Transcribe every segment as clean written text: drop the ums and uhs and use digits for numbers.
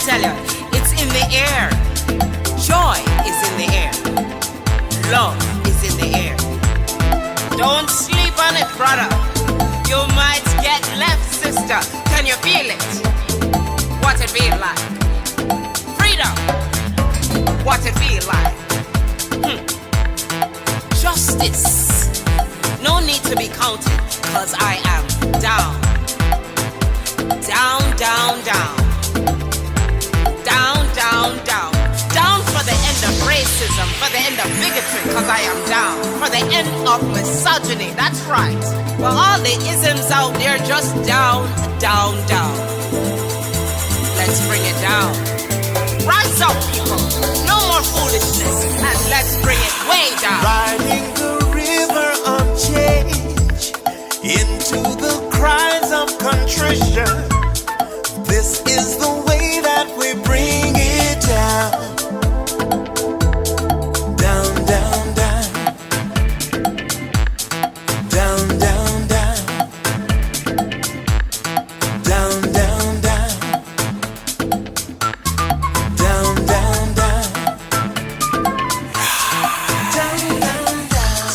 tell you, it's in the air. Joy is in the air. Love is in the air. Don't sleep on it, brother. You might get left, sister. Can you feel it? What it feel like? Freedom. What it feel like? Justice. No need to be counted, cause I am down. Down, down, down. Down, down, down. Down for the end of racism, for the end of bigotry, cause I am down. For the end of misogyny, that's right. For all the isms out there, just down, down, down. Let's bring it down. Rise up, people. No more foolishness, and let's bring it way down. Riding the river of change into the cries of contrition. This is the way that we bring it down. Down, down, down. Down, down, down. Down, down, down. Down, down, down. Down, down, down.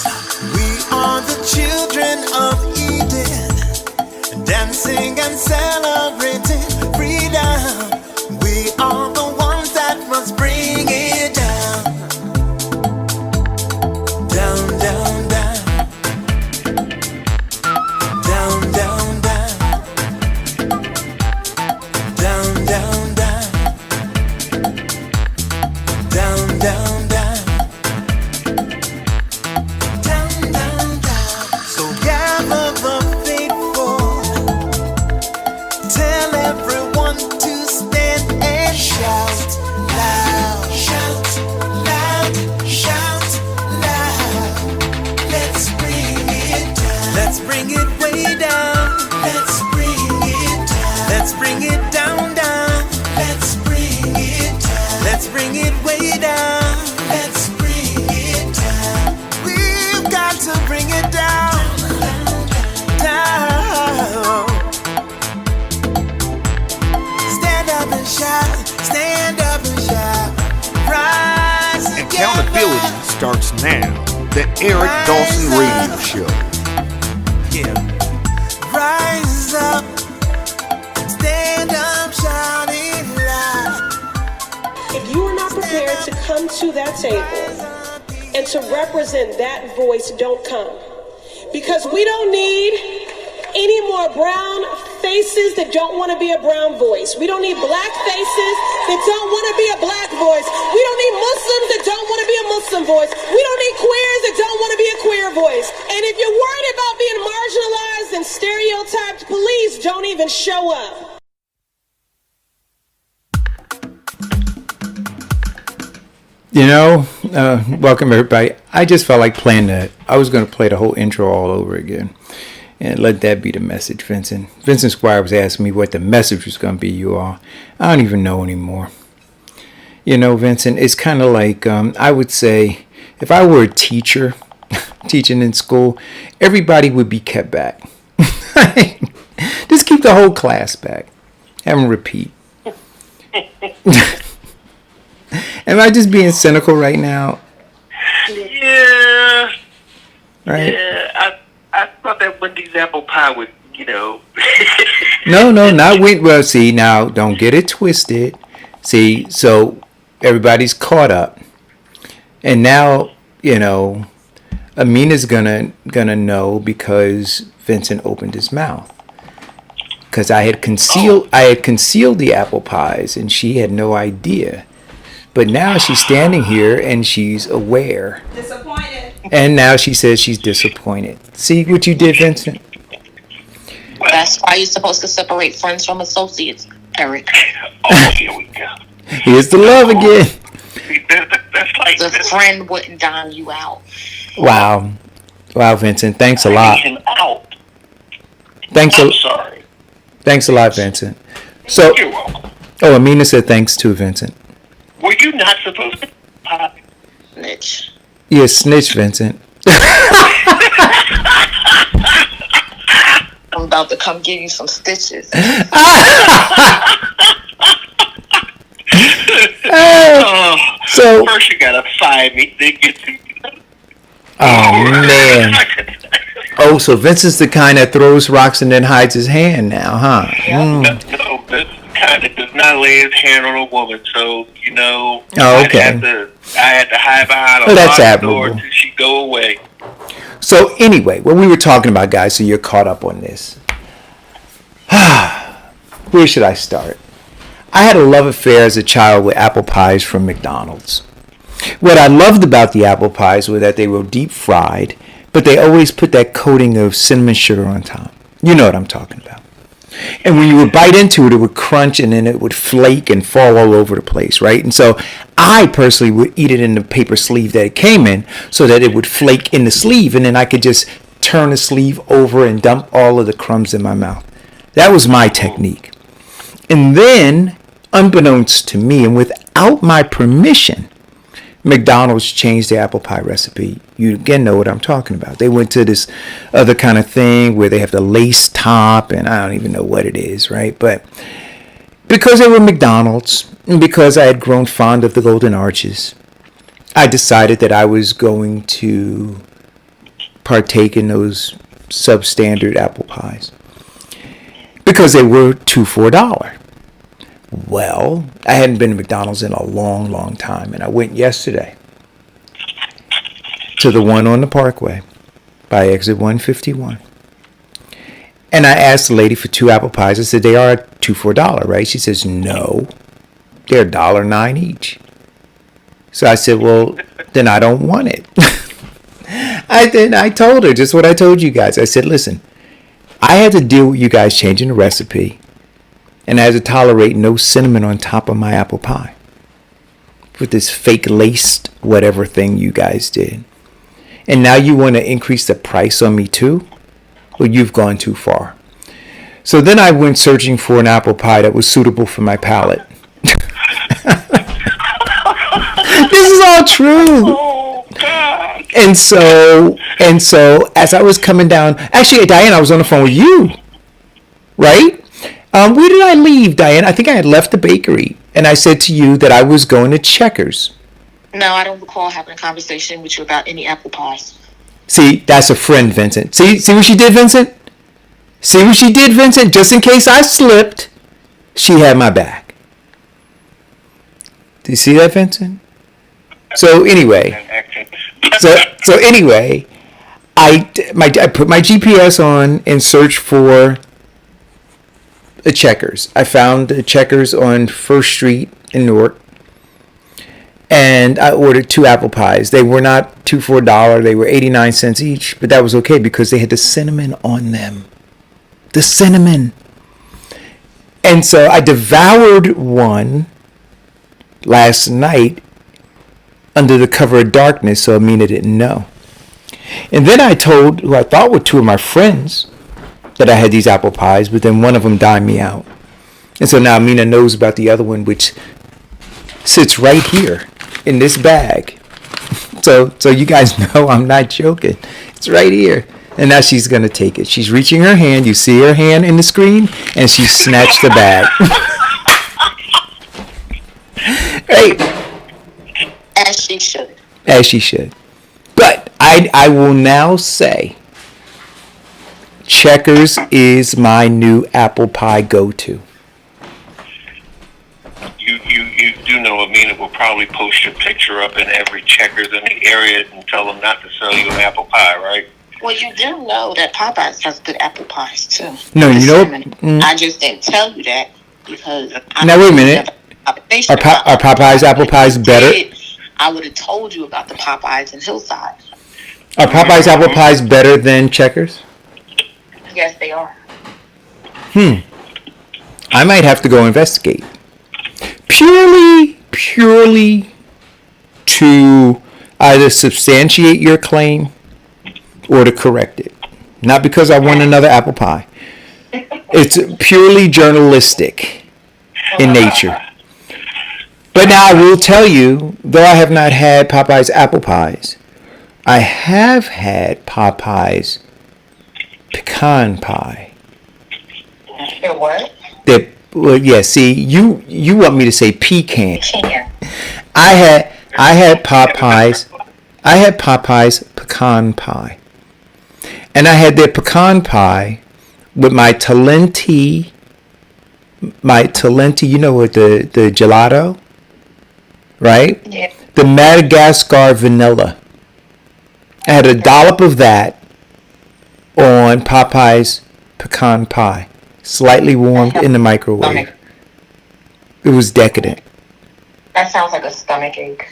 We are the children of Eden, dancing and celebrating freedom. We are the ones that must bring it down. Down, down, down. Down, down, down. Down, down, down. Down, down, down. Down, down, down. So gather the faithful. Tell everyone to stand and shout loud. Shout loud. Shout loud. Let's bring it down. Let's bring it way down. Let's bring it down. Let's bring it down, down. Let's bring it down. Let's bring it way down. Let's bring it down. We've got to bring it down. Down. Stand up and shout. Stand up and shout. Rise together. Accountability starts now. The Eric Dawson Radio Show. Yeah. Rise up. Stand up, shouting loud. If you are not prepared to come to that table and to represent that voice, don't come. Because we don't need any more brown faces that don't want to be a brown voice. We don't need black faces that don't want to be a black voice. We don't need Muslims that don't want to be a Muslim voice. We don't need queers that don't want to be a queer voice. And if you're worried about being marginalized and stereotyped, please don't even show up. You know, welcome everybody. I just felt like playing that. I was going to play the whole intro all over again. And let that be the message, Vincent. Vincent Squire was asking me what the message was going to be, you all. I don't even know anymore. You know, Vincent, it's kind of like, I would say, if I were a teacher, teaching in school, everybody would be kept back. Just keep the whole class back. Have them repeat. Am I just being cynical right now? Yeah. Right? Yeah. I thought that Wendy's apple pie would, No, not Wendy. Well, see, now, don't get it twisted. See, so everybody's caught up. And now, Amina's gonna know because Vincent opened his mouth. Because I had concealed the apple pies, and she had no idea. But now she's standing here and she's aware. Disappointed. And now she says she's disappointed. See what you did, Vincent? That's why you're supposed to separate friends from associates, Eric. Oh, here we go. Here's the love again. That's like The friend wouldn't dime you out. Wow, Vincent. Thanks a lot. Out. Thanks I'm sorry. Thanks a lot, Vincent. So, You're welcome. oh, Amina said thanks too, Vincent. Were you not supposed to pie? Snitch. You're a snitch, Vincent. I'm about to come give you some stitches. So, First you gotta fire me, then get to. oh man. Oh, so Vincent's the kind that throws rocks and then hides his hand now, huh? No, this kind of does not lay his hand on a woman. So Oh, I okay. had to hide behind a Oh, that's locked door admirable. till she go away. So anyway, what we were talking about, guys, so you're caught up on this. Where should I start? I had a love affair as a child with apple pies from McDonald's. What I loved about the apple pies was that they were deep fried, but they always put that coating of cinnamon sugar on top. You know what I'm talking about. And when you would bite into it, it would crunch and then it would flake and fall all over the place, right? And so I personally would eat it in the paper sleeve that it came in so that it would flake in the sleeve, and then I could just turn the sleeve over and dump all of the crumbs in my mouth. That was my technique. And then, unbeknownst to me and without my permission, McDonald's changed the apple pie recipe. You again know what I'm talking about. They went to this other kind of thing where they have the lace top, and I don't even know what it is, right? But because they were McDonald's, and because I had grown fond of the Golden Arches, I decided that I was going to partake in those substandard apple pies because they were 2 for $1. Well, I hadn't been to McDonald's in a long, long time, and I went yesterday to the one on the Parkway by exit 151. And I asked the lady for 2 apple pies. I said, they are 2 for $1, right? She says, no, they're $1.09 each. So I said, well, then I don't want it. I told her just what I told you guys. I said, listen, I had to deal with you guys changing the recipe, and I had to tolerate no cinnamon on top of my apple pie with this fake laced whatever thing you guys did. And now you want to increase the price on me too? Well, you've gone too far. So then I went searching for an apple pie that was suitable for my palate. This is all true. Oh God! And so as I was coming down, actually, Diane, I was on the phone with you, right? Where did I leave, Diane? I think I had left the bakery, and I said to you that I was going to Checkers. No, I don't recall having a conversation with you about any apple pies. See, that's a friend, Vincent. See what she did, Vincent? See what she did, Vincent? Just in case I slipped, she had my back. Do you see that, Vincent? So anyway, I put my GPS on and searched for a Checkers. I found a Checkers on First Street in Newark, and I ordered 2 apple pies. They were not 2 for $1. They were 89 cents each, but that was okay because they had the cinnamon on them. The cinnamon. And so I devoured one last night under the cover of darkness, so Amina didn't know. And then I told who I thought were 2 of my friends that I had these apple pies, but then one of them dined me out. And so now Amina knows about the other one, which sits right here in this bag. So you guys know I'm not joking. It's right here. And now she's going to take it. She's reaching her hand. You see her hand in the screen, and she snatched the bag. Right? As she should. As she should. But I will now say Checkers is my new apple pie go-to. You do know Amina will probably post your picture up in every Checkers in the area and tell them not to sell you an apple pie, right? Well, you do know that Popeyes has good apple pies, too. No, you know... I just didn't tell you that because... Now, wait a minute. Are Popeyes apple pies better? I would have told you about the Popeyes in Hillside. Are Popeyes apple pies better than Checkers? Yes, they are. I might have to go investigate. Purely to either substantiate your claim or to correct it. Not because I want another apple pie. It's purely journalistic in nature. But now I will tell you, though I have not had Popeyes apple pies, I have had Popeyes pecan pie. Your what? Well, yeah, see, you want me to say pecan. Pecan. I I had Popeyes. I had Popeyes pecan pie. And I had their pecan pie with my Talenti, you know what, the gelato, right? Yeah. The Madagascar vanilla. I had a dollop of that on Popeye's pecan pie, slightly warmed in the microwave. It was decadent. That sounds like a stomach ache.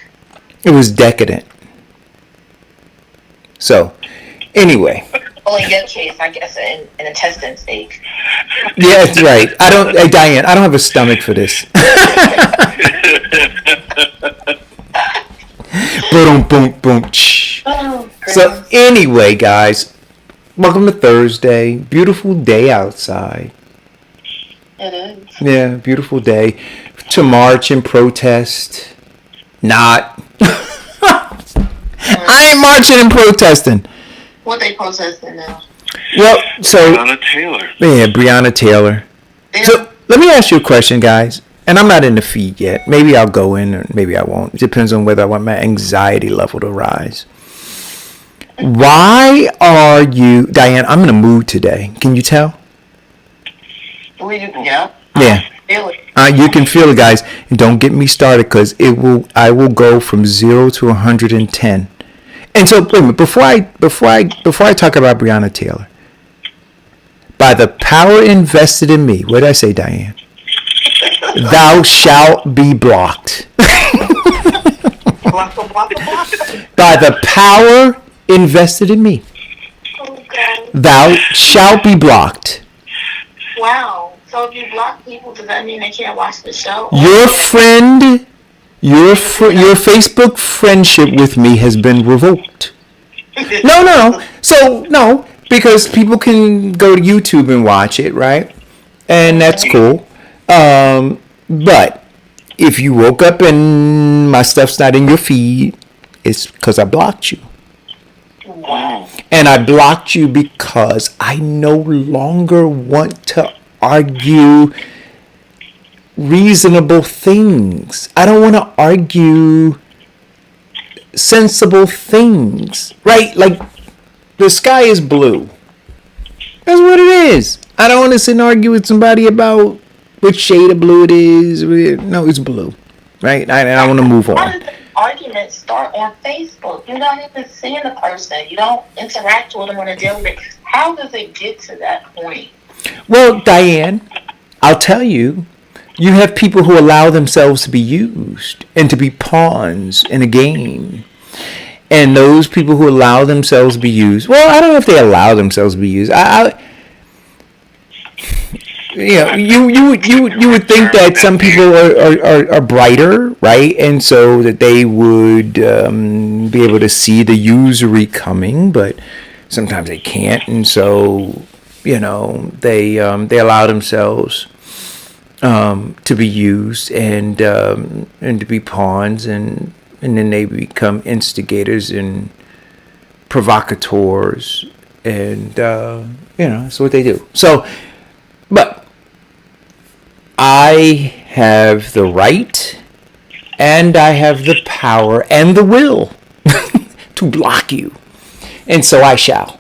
It was decadent. So, anyway. Well, in your case, I guess an intestine ache. Yeah, that's right. Hey, Diane, I don't have a stomach for this. Boom, boom, boom. So anyway, guys, welcome to Thursday. Beautiful day outside. It is. Yeah, beautiful day to march and protest. Not. I ain't marching and protesting. What they protesting now? Well, so Breonna Taylor. Yeah, Breonna Taylor. So let me ask you a question, guys. And I'm not in the feed yet. Maybe I'll go in or maybe I won't. It depends on whether I want my anxiety level to rise. Why are you, Diane, I'm in a mood today. Can you tell? Yeah. Yeah. You can feel it, guys. And don't get me started because I will go from 0 to 110. And so, wait a minute, before I talk about Breonna Taylor, by the power invested in me, what did I say, Diane? Thou shalt be blocked. By the power invested in me, thou shalt be blocked. Wow. So if you block people, does that mean they can't watch the show? Your friend, your Facebook friendship with me has been revoked. No. So, no, because people can go to YouTube and watch it, right? And that's cool. But if you woke up and my stuff's not in your feed, it's because I blocked you. Wow. And I blocked you because I no longer want to argue reasonable things. I don't want to argue sensible things, right? Like, the sky is blue. That's what it is. I don't want to sit and argue with somebody about which shade of blue it is. No, it's blue, right? I want to move How on. does the argument start on Facebook? You're not even seeing the person. You don't interact with them on a daily basis. How does it get to that point? Well, Diane, I'll tell you, you have people who allow themselves to be used and to be pawns in a game. And those people who allow themselves to be used, well, I don't know if they allow themselves to be used. You would think that some people are brighter, right? And so that they would be able to see the usury coming, but sometimes they can't, and so they allow themselves to be used and to be pawns, and then they become instigators and provocateurs, and that's what they do. So, but I have the right and I have the power and the will to block you. And so I shall.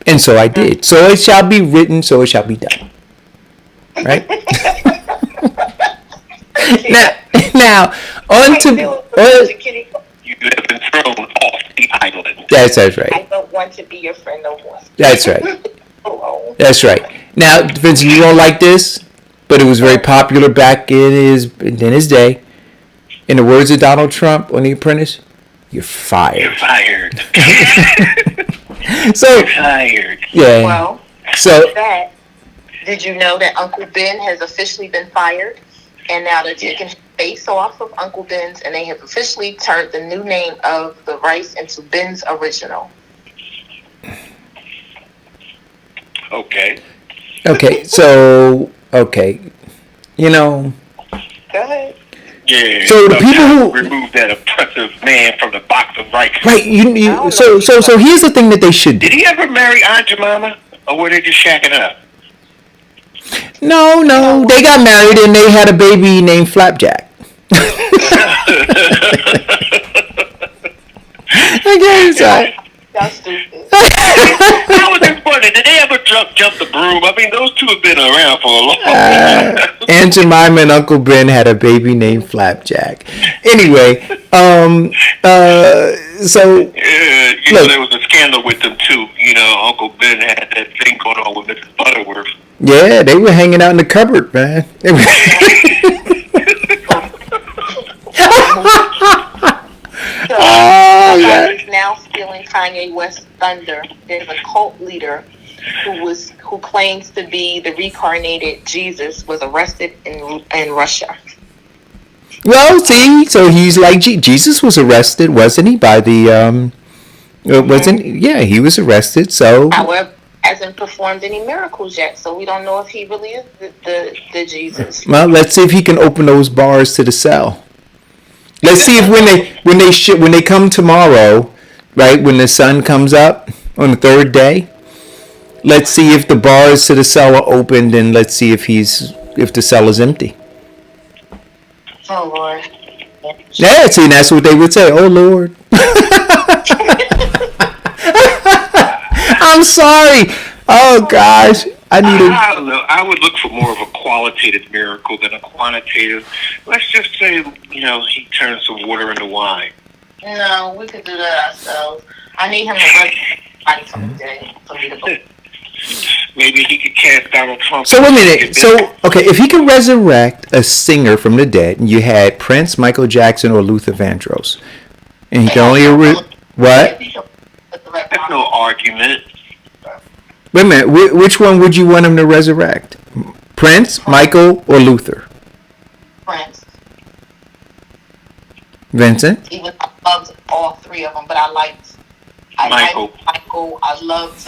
And so I did. So it shall be written, so it shall be done. Right? now on to... You have been thrown off the island. That's right. I don't want to be your friend no more. That's right. That's right. Now, Vincent, you don't like this, but it was very popular back in his day. In the words of Donald Trump on The Apprentice, you're fired. You're fired. So, You're fired. yeah. Well, So, did you know that Uncle Ben has officially been fired? And now they're taking his face off of Uncle Ben's, and they have officially turned the new name of the rice into Ben's Original. Okay. so, Go ahead. Yeah. So the people who remove that oppressive man from the box of rice. right, so here's the thing that they should do. Did he ever marry Aunt Jemima, or were they just shacking up? No, they got married and they had a baby named Flapjack. Sorry. Y'all stupid. How was it funny? Did they ever jump the broom? I mean, those two have been around for a long time. Aunt Jemima and Uncle Ben had a baby named Flapjack. Anyway, so look, there was a scandal with them too. Uncle Ben had that thing going on with Mrs. Butterworth. yeah, they were hanging out in the cupboard, man. They were Is now stealing Kanye West's thunder. There's a cult leader who claims to be the reincarnated Jesus was arrested in Russia. Well, see, so he's like Jesus was arrested, wasn't he? By the wasn't yeah, he was arrested. So however, hasn't performed any miracles yet, so we don't know if he really is the Jesus. well, let's see if he can open those bars to the cell. Let's see if when they come tomorrow, right, when the sun comes up on the third day, let's see if the bars to the cell are opened, and let's see if the cell is empty. Oh Lord. Yeah, see, that's what they would say. Oh Lord. I'm sorry. Oh gosh. I don't know. I would look for more of a qualitative miracle than a quantitative. Let's just say, he turns some water into wine. No, we could do that ourselves. I need him to resurrect someday for me to go. Maybe he could cast Donald Trump. So wait a minute. So okay, if he could resurrect a singer from the dead, and you had Prince, Michael Jackson, or Luther Vandross, and he can only what? That's no argument. Wait a minute. Which one would you want him to resurrect? Prince, Michael, or Luther? Prince. Vincent? Even I loved all three of them, but I liked Michael. I loved,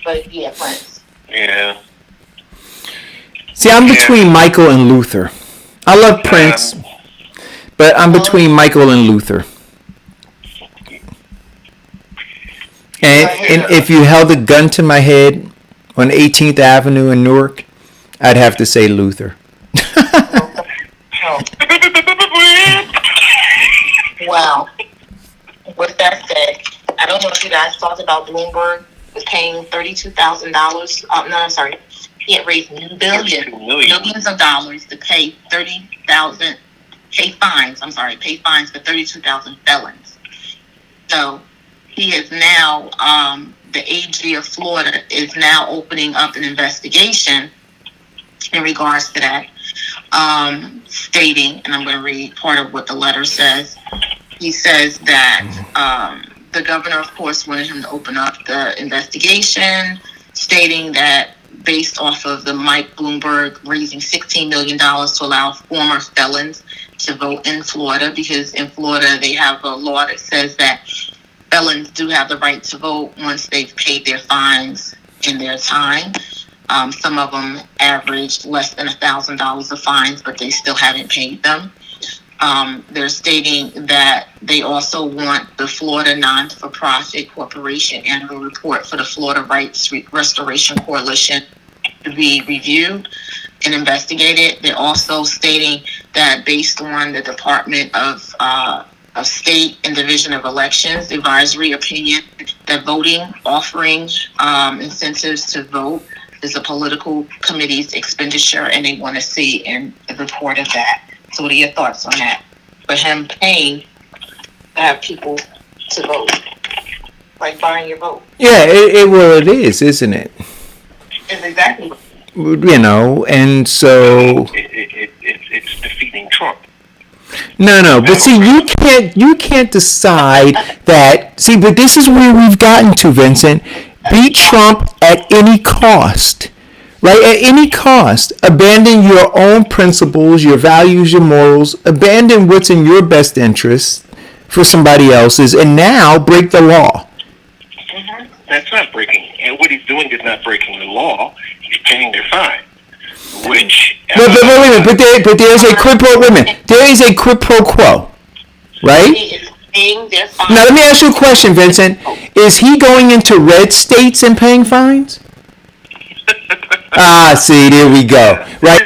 but yeah, Prince. Yeah. See, I'm between Michael and Luther. I love Prince, but I'm between Michael and Luther. And if you held a gun to my head on 18th Avenue in Newark, I'd have to say Luther. Wow. With that said, I don't know if you guys talked about Bloomberg was paying $32,000. No, I'm sorry. He had raised millions of dollars to pay pay fines for 32,000 felons. So he is now, the Agee of Florida is now opening up an investigation in regards to that, stating, and I'm going to read part of what the letter says. He says that the governor, of course, wanted him to open up the investigation, stating that based off of the Mike Bloomberg raising $16 million to allow former felons to vote in Florida, because in Florida they have a law that says that felons do have the right to vote once they've paid their fines in their time. Some of them averaged less than $1,000 of fines, but they still haven't paid them. They're stating that they also want the Florida Non-for-Profit Corporation annual report for the Florida Rights Restoration Coalition to be reviewed and investigated. They're also stating that based on the Department of State and Division of Elections advisory opinion, that voting offering incentives to vote is a political committee's expenditure, and they want to see a report of that. So what are your thoughts on that? For him paying to have people to vote, like buying your vote. Yeah, it is, isn't it? It's exactly. And so it's defeating Trump. No, but see, you can't decide that. See, but this is where we've gotten to, Vincent. Beat Trump at any cost. Right? At any cost. Abandon your own principles, your values, your morals. Abandon what's in your best interest for somebody else's, and now break the law. Mm-hmm. That's not breaking. And what he's doing is not breaking the law. He's paying their fine. Which... Wait a minute. But there's a quid pro... Wait a minute. There is a quid pro quo. Right? He is paying their fine. Now, let me ask you a question, Vincent. Is he going into red states and paying fines? See, there we go. Right?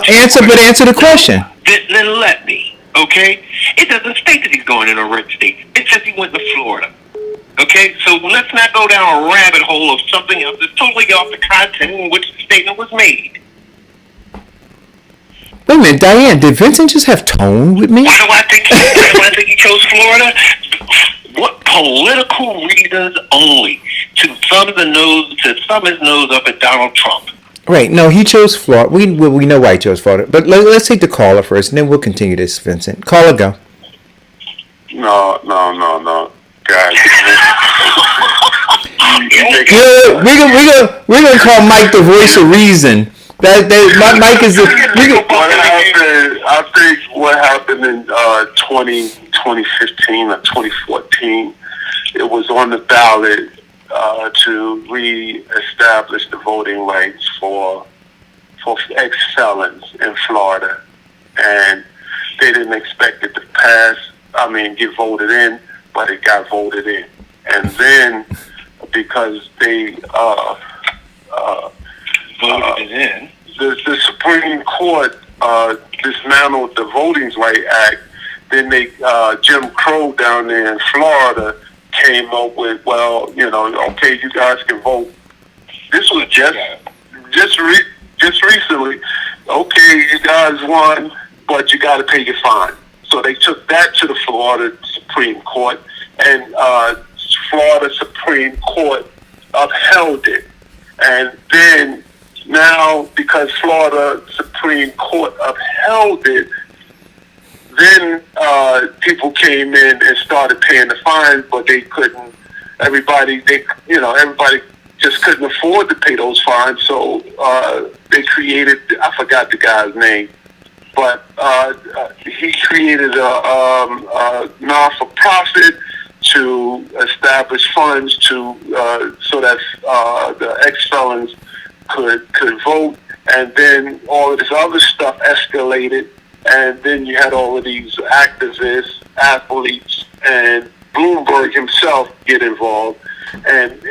Answer the question. Then let me, okay? It doesn't state that he's going in a red state. It says he went to Florida. Okay, so let's not go down a rabbit hole of something else that's totally off the content in which the statement was made. Wait a minute, Diane, did Vincent just have tone with me? Why do I think he chose Florida? What political reasons only to thumb his nose up at Donald Trump? Right, no, he chose Florida. We know why he chose Florida. But let's take the caller first, and then we'll continue this, Vincent. Caller, go. No, guys. We're gonna call Mike the voice of reason. Mike is the. I think what happened in 2015 or 2014, it was on the ballot to re-establish the voting rights for ex-felons in Florida, and they didn't expect it to pass. Get voted in, but it got voted in, and then because they Voted it in. the Supreme Court dismantled the Voting Rights Act. Then Jim Crow down there in Florida came up with, okay, you guys can vote. This was just recently. Okay, you guys won, but you got to pay your fine. So they took that to the Florida Supreme Court, and Florida Supreme Court upheld it. And then now, because Florida Supreme Court upheld it, then people came in and started paying the fines, but they couldn't. Everybody just couldn't afford to pay those fines, so they created. I forgot the guy's name, but he created a non-for-profit to establish funds to so that the ex-felons could vote, and then all of this other stuff escalated, and then you had all of these activists, athletes, and Bloomberg himself get involved and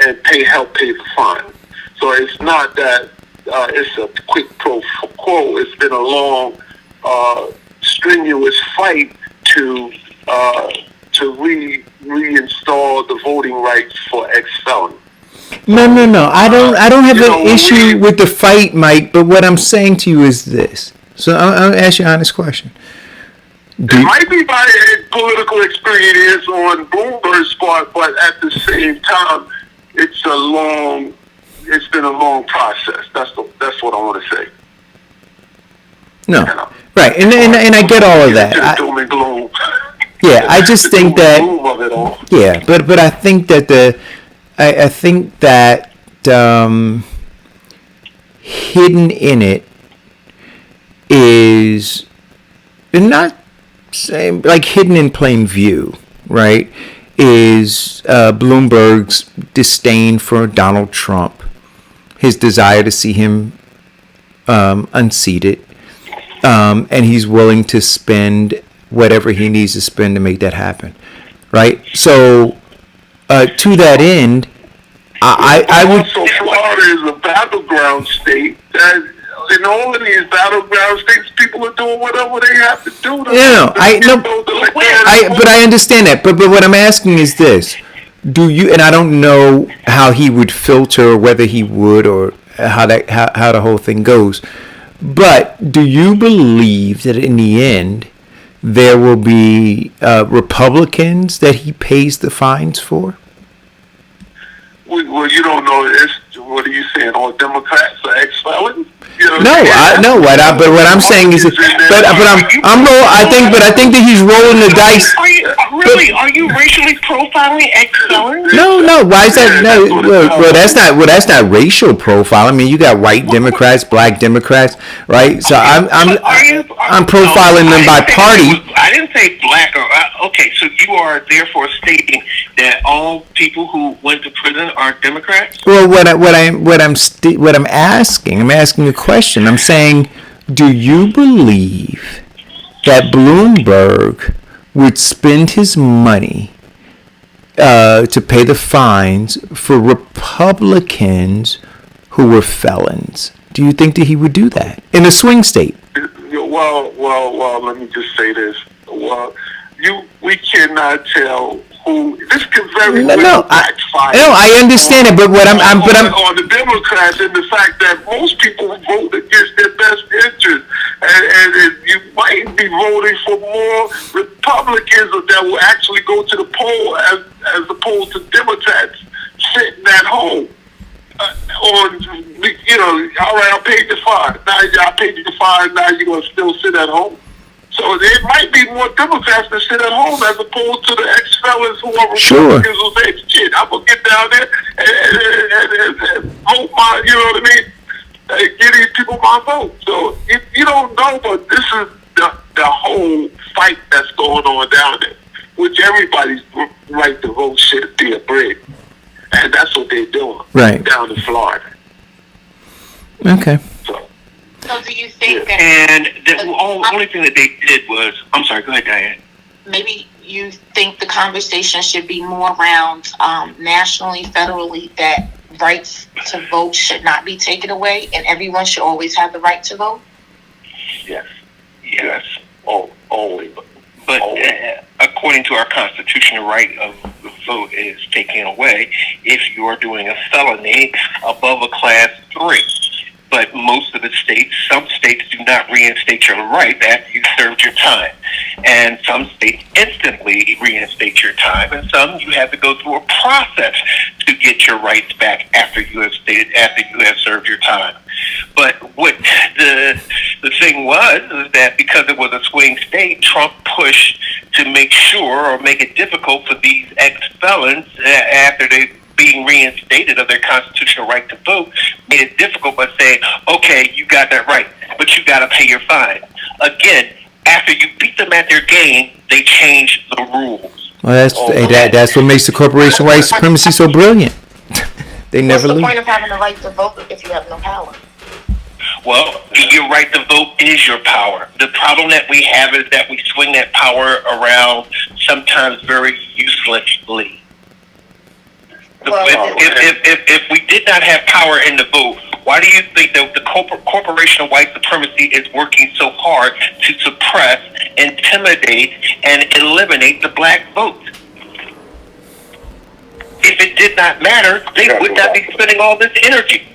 help pay the fine. So it's not that it's a quick pro quo. It's been a long, strenuous fight to reinstall the voting rights for ex-felons. No. I don't have an issue with the fight, Mike. But what I'm saying to you is this. So I'll ask you an honest question. It might be by political experience on Bloomberg's part, but at the same time, it's been a long process. That's what I want to say. No, right, and I get all of that. Yeah, I just think that. Yeah, but I think that I think that hidden in it is not saying like hidden in plain view, right? Is Bloomberg's disdain for Donald Trump, his desire to see him unseated, and he's willing to spend whatever he needs to spend to make that happen, right? So, to that end, I would. Also, Florida is a battleground state. In all of these battleground states, people are doing whatever they have to do. But I understand that. But what I'm asking is this: do you? And I don't know how he would filter, whether he would, or how the whole thing goes. But do you believe that in the end there will be Republicans that he pays the fines for? Well, you don't know this. What are you saying? All Democrats are ex-felons? But what I'm saying is, I think that he's rolling the dice. Are you racially profiling ex-felons? No. Why is that? No. Well, that's not racial profile. I mean, you got white Democrats, black Democrats, right? So I'm profiling them by party. I didn't say black or okay. So you are therefore stating that all people who went to prison are Democrats? Well, I'm asking a question. I'm saying, do you believe that Bloomberg would spend his money to pay the fines for Republicans who were felons? Do you think that he would do that in a swing state? Well, let me just say this. Well, we cannot tell who this could very No, well no, backfire. I understand it, but what I'm on the Democrats, and the fact that most people vote against their best interest, and you might be voting for more Republicans that will actually go to the poll as opposed to Democrats sitting at home. All right, I paid the fine. Now I paid you the fine. Now you're gonna still sit at home. So there might be more Democrats that sit at home as opposed to the ex-felons who are Republicans who say, "Shit, I'm gonna get down there and vote my," you know what I mean? Give these people my vote. So if you don't know, but this is the whole fight that's going on down there, which everybody's right to vote should be a break. And that's what they're doing down in Florida. Okay. So do you think that... And the only thing that they did was... I'm sorry, go ahead, Diane. Maybe you think the conversation should be more around nationally, federally, that rights to vote should not be taken away and everyone should always have the right to vote? Yes. Only. But according to our Constitution, the right of the vote is taken away if you are doing a felony above a class 3. But most of the states, some states do not reinstate your right after you've served your time. And some states instantly reinstate your time, and some you have to go through a process to get your rights back after you have served your time. But what the thing was is that because it was a swing state, Trump pushed to make sure or make it difficult for these ex-felons after they being reinstated of their constitutional right to vote, made it difficult by saying, okay, you got that right, but you got to pay your fine. Again, after you beat them at their game, they change the rules. Well, that's what makes the corporation white supremacy so brilliant. They never lose. What's the point of having the right to vote if you have no power? Well, your right to vote is your power. The problem that we have is that we swing that power around sometimes very uselessly. Well, if we did not have power in the vote, why do you think that the corporation of white supremacy is working so hard to suppress, intimidate, and eliminate the black vote? If it did not matter, they would not be spending all this energy.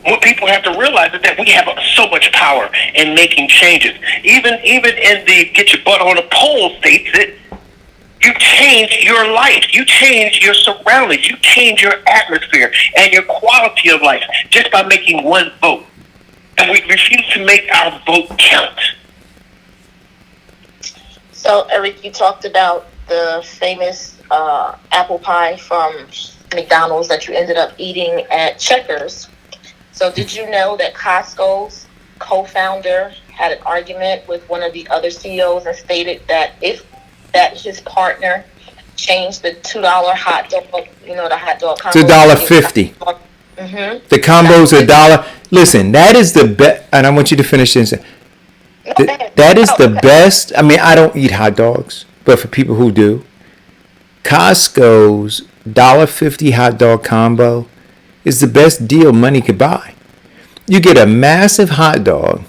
What people have to realize is that we have so much power in making changes. Even in the get your butt on a poll states that you change your life, you change your surroundings, you change your atmosphere and your quality of life just by making one vote. And we refuse to make our vote count. So, Eric, you talked about the famous apple pie from McDonald's that you ended up eating at Checkers. So did you know that Costco's co-founder had an argument with one of the other CEOs and stated that his partner changed the $2 hot dog, the hot dog combo. It's $1.50. Mm-hmm. The combo's $1. Listen, that is the best, and I want you to finish this. That is the best. I mean, I don't eat hot dogs, but for people who do, Costco's $1.50 hot dog combo is the best deal money could buy. You get a massive hot dog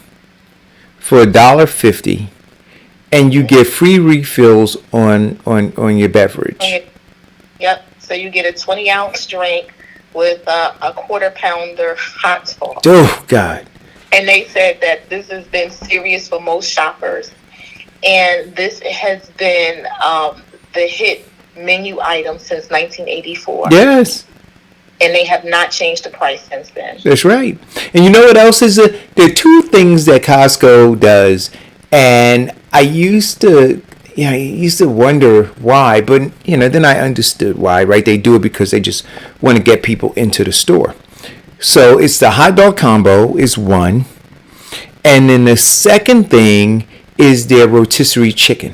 for $1.50, and you get free refills on your beverage. Yep. So you get a 20-ounce drink with a quarter-pounder hot dog. Oh God. And they said that this has been serious for most shoppers, and this has been the hit menu item since 1984. Yes. And they have not changed the price since then. That's right. And you know what else is it? There are two things that Costco does, and I used to wonder why, but then I understood why. Right? They do it because they just want to get people into the store. So it's the hot dog combo is one, and then the second thing is their rotisserie chicken.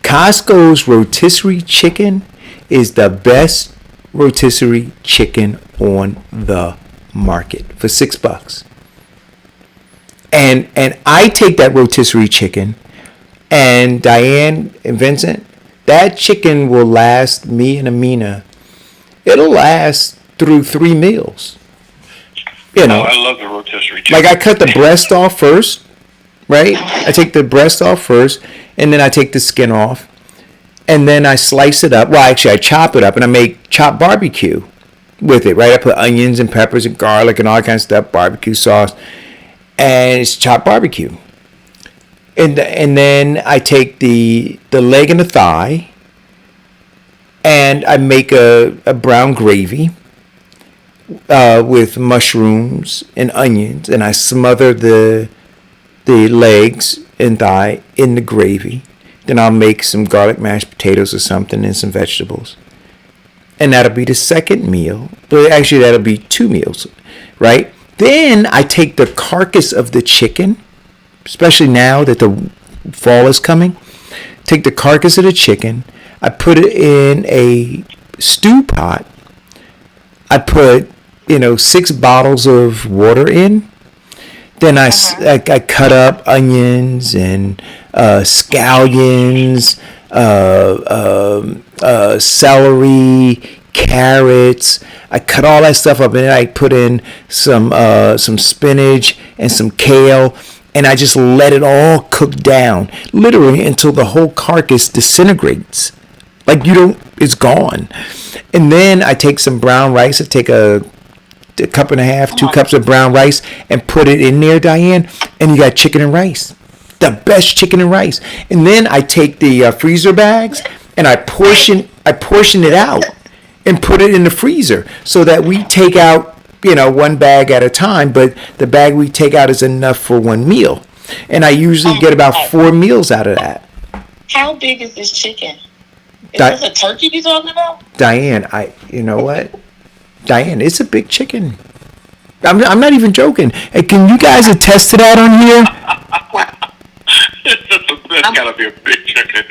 Costco's rotisserie chicken is the best rotisserie chicken on the market for $6. And I take that rotisserie chicken, and Diane and Vincent, that chicken will last me and Amina. It'll last through 3 meals. I love the rotisserie chicken. Like I cut the breast off first, right? I take the breast off first, and then I take the skin off. and then I slice it up. Well, actually, I chop it up, and I make chopped barbecue with it, right? I put onions and peppers and garlic and all kinds of stuff, barbecue sauce, and it's chopped barbecue. And then I take the leg and the thigh, and I make a brown gravy with mushrooms and onions, and I smother the legs and thigh in the gravy. Then I'll make some garlic mashed potatoes or something and some vegetables. And that'll be the second meal. But actually, that'll be 2 meals, right? Then I take the carcass of the chicken, especially now that the fall is coming. Take the carcass of the chicken. I put it in a stew pot. I put, 6 bottles of water in. Then I cut up onions and scallions, celery, carrots. I cut all that stuff up, and then I put in some spinach and some kale, and I just let it all cook down, literally until the whole carcass disintegrates. Like it's gone. And then I take some brown rice. I take a cup and a half, 2 cups of brown rice, and put it in there, Diane, and you got chicken and rice. The best chicken and rice. And then I take the freezer bags and I portion it out and put it in the freezer so that we take out, 1 bag at a time, but the bag we take out is enough for 1 meal. And I usually get about 4 meals out of that. How big is this chicken? Is this a turkey you talking about? Diane, you know what? Diane, it's a big chicken. I'm not even joking. Hey, can you guys attest to that on here? That's gotta be a big chicken.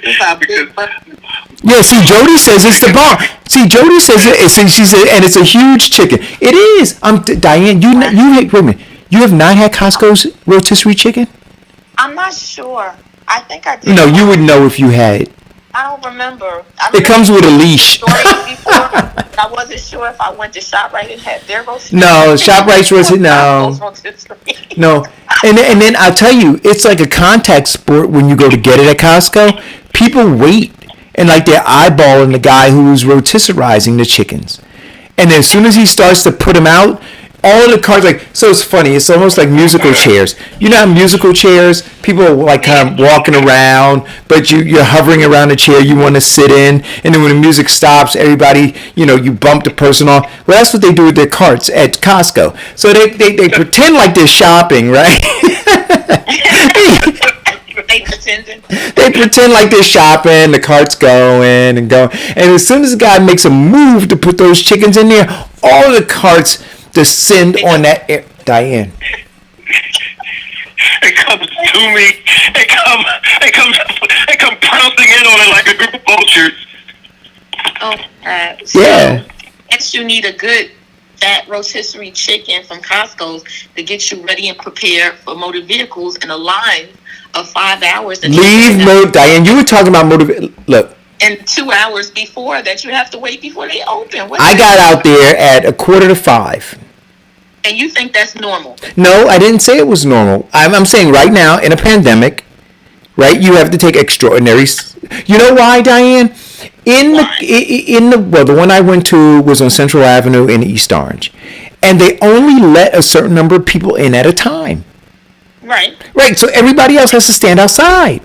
Yeah, see, Jody says it's the bomb. See, Jody says it. She said, and it's a huge chicken. It is. Diane, wait a minute. You have not had Costco's rotisserie chicken? I'm not sure. I think I did. No, you would know if you had it. I don't remember. It comes with a leash. I wasn't sure if I went to ShopRite and had their rotisserie. No, ShopRite's rotisserie. No. And then I'll tell you, it's like a contact sport when you go to get it at Costco. People wait and like they're eyeballing the guy who's rotisserizing the chickens. And as soon as he starts to put them out, all of the carts, so it's funny. It's almost like musical chairs. You know how musical chairs, people are like kind of walking around, but you're hovering around the chair you want to sit in, and then when the music stops, everybody, you bump the person off. Well, that's what they do with their carts at Costco. So they pretend like they're shopping, right? They pretend like they're shopping, the cart's going and going. And as soon as the guy makes a move to put those chickens in there, all of the carts descend on that air. Diane. It comes to me. It comes pouncing in on it like a group of vultures. Yeah. Next, you need a good fat rotisserie chicken from Costco's to get you ready and prepared for motor vehicles in a line of 5 hours. Diane, you were talking about look. And 2 hours before that, you have to wait before they open. I got out there at 4:45. And you think that's normal? No, I didn't say it was normal. I'm saying right now in a pandemic, right? You have to take extraordinary. You know why, Diane? The one I went to was on Central Avenue in East Orange, and they only let a certain number of people in at a time. Right. Right. So everybody else has to stand outside.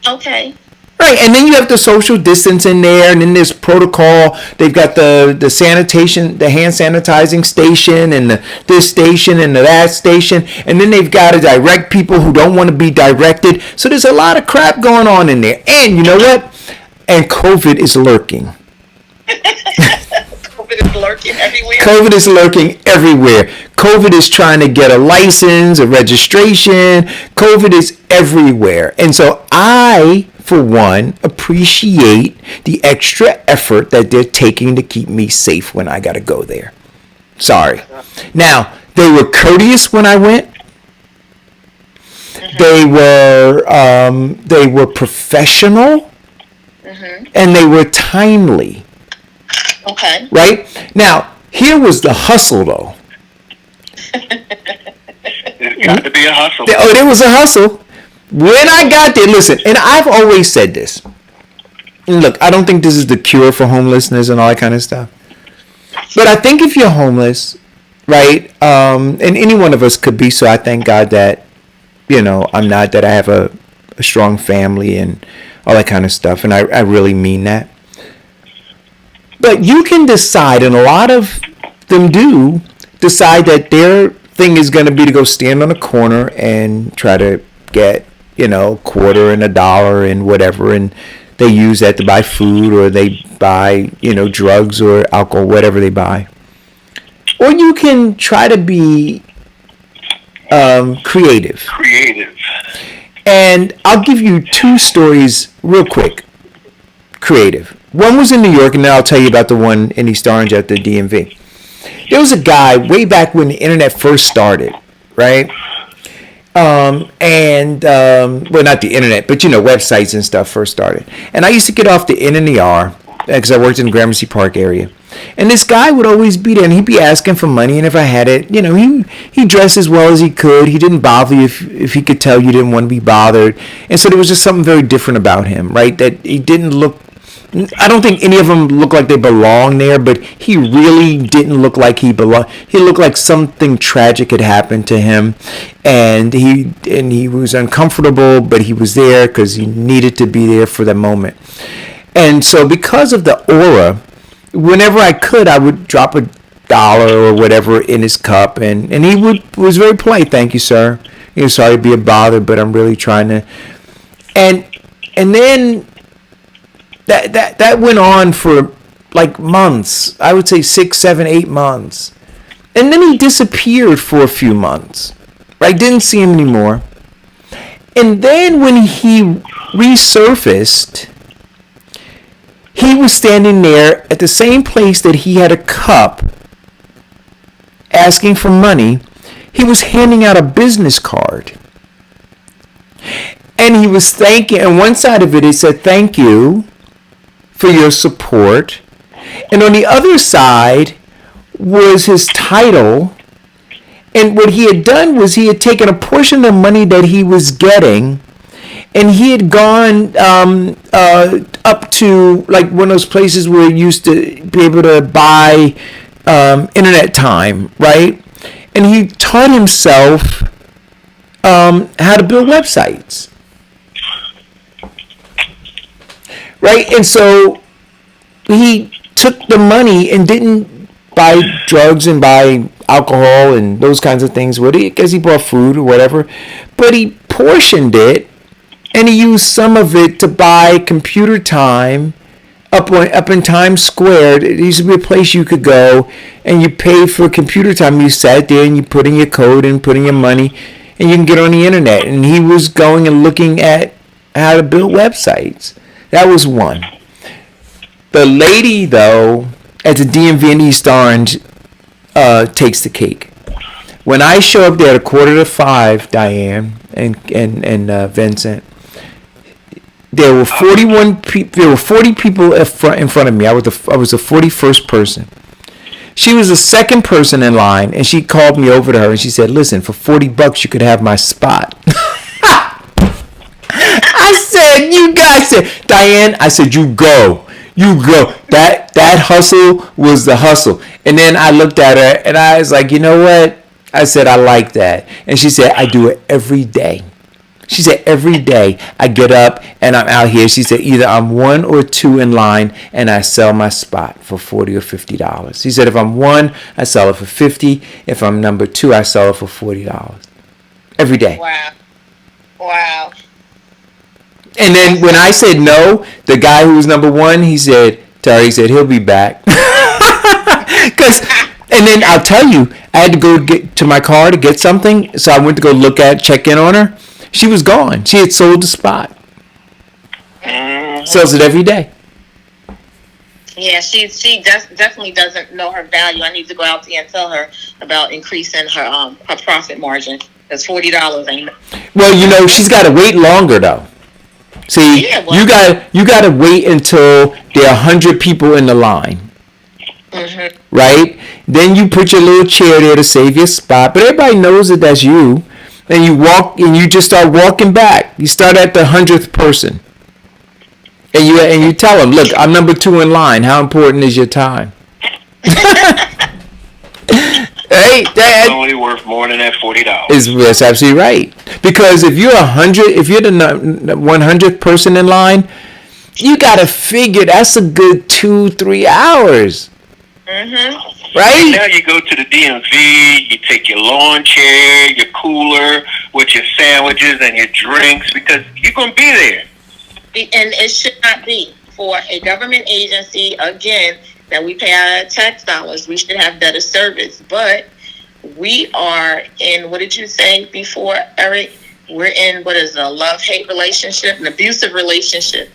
Okay. Right, and then you have the social distance in there, and then there's protocol. They've got the sanitation, the hand sanitizing station, and this station, and that station, and then they've got to direct people who don't want to be directed. So there's a lot of crap going on in there. And you know what? And COVID is lurking. COVID is lurking everywhere. COVID is lurking everywhere. COVID is trying to get a license, a registration. COVID is everywhere. And so I, for one, appreciate the extra effort that they're taking to keep me safe when I got to go there. Sorry. Now, they were courteous when I went. They were professional. And they were timely. Okay. Right? Now, here was the hustle, though. It's got to be a hustle. There was a hustle. When I got there, listen, and I've always said this. and look, I don't think this is the cure for homelessness and all that kind of stuff. But I think if you're homeless, right, and any one of us could be, so I thank God that, I'm not, that I have a strong family and all that kind of stuff, and I really mean that. But you can decide, and a lot of them do decide that their thing is going to be to go stand on a corner and try to get, a quarter and a dollar and whatever, and they use that to buy food, or they buy, drugs or alcohol, whatever they buy. Or you can try to be creative. And I'll give you two stories real quick. Creative. One was in New York, and then I'll tell you about the one in East Orange at the DMV. There was a guy way back when the internet first started, right? Well, not the internet, but websites and stuff first started. And I used to get off the N and the R because I worked in the Gramercy Park area. And this guy would always be there, and he'd be asking for money. And if I had it, he dressed as well as he could. He didn't bother you if he could tell you didn't want to be bothered. And so there was just something very different about him, right? That he didn't look. I don't think any of them looked like they belonged there, but he really didn't look like he belonged. He looked like something tragic had happened to him, and he was uncomfortable, but he was there because he needed to be there for the moment. And so because of the aura, whenever I could, I would drop $1 or whatever in his cup, and he was very polite. Thank you, sir. Sorry to be a bother, but I'm really trying to. And then that went on for like months. I would say 6, 7, 8 months, and then he disappeared for a few months. I didn't see him anymore. And then when he resurfaced, he was standing there at the same place that he had a cup asking for money. He was handing out a business card. And he was thanking, and one side of it said, "Thank you for your support." And on the other side was his title. And what he had done was he had taken a portion of the money that he was getting, and he had gone up to like one of those places where you used to be able to buy internet time, right? And he taught himself how to build websites, right? And so he took the money and didn't buy drugs and buy alcohol and those kinds of things with it, because he bought food or whatever, but he portioned it, and he used some of it to buy computer time up in Times Square. It used to be a place you could go, and you paid for computer time. You sat there and you put in your code and put in your money, and you can get on the internet. And he was going and looking at how to build websites. That was one. The lady, though, at the DMV in East Orange, takes the cake. When I show up there at 4:45, Diane and Vincent, there were 41 people. There were 40 people in front of me. I was the 41st person. She was the second person in line, and she called me over to her and she said, "Listen, for $40 you could have my spot." I said, "You guys," said Diane. I said, "You go. You go." That hustle was the hustle. And then I looked at her and I was like, "You know what?" I said, "I like that." And she said, "I do it every day." She said, "Every day I get up and I'm out here." She said, "Either I'm 1 or 2 in line and I sell my spot for $40 or $50. She said, "If I'm 1, I sell it for $50. If I'm number 2, I sell it for $40. Every day." Wow. And then when I said no, the guy who was number 1, he said, "Terry," he said, "he'll be back." And then I'll tell you, I had to go get to my car to get something. So I went to go check in on her. She was gone. She had sold the spot. Sells it every day. Yeah, she definitely doesn't know her value. I need to go out there and tell her about increasing her profit margin. That's $40 ain't. Well, she's got to wait longer though. See, you got to wait until there are 100 people in the line. Mm-hmm. Right? Then you put your little chair there to save your spot, but everybody knows that that's you. And you walk and you just start walking back. You start at the 100th person. And you tell them, look, I'm number 2 in line. How important is your time? Hey, It's only worth more than that $40. That's absolutely right. Because if you're if you're the 100th person in line, you gotta figure that's a good 2-3 hours. Right? Now you go to the DMV, you take your lawn chair, your cooler with your sandwiches and your drinks because you're gonna be there. And it should not be for a government agency, again, that we pay our tax dollars. We should have better service. But we are in, what did you say before, Eric? We're in, what is it, a love-hate relationship, an abusive relationship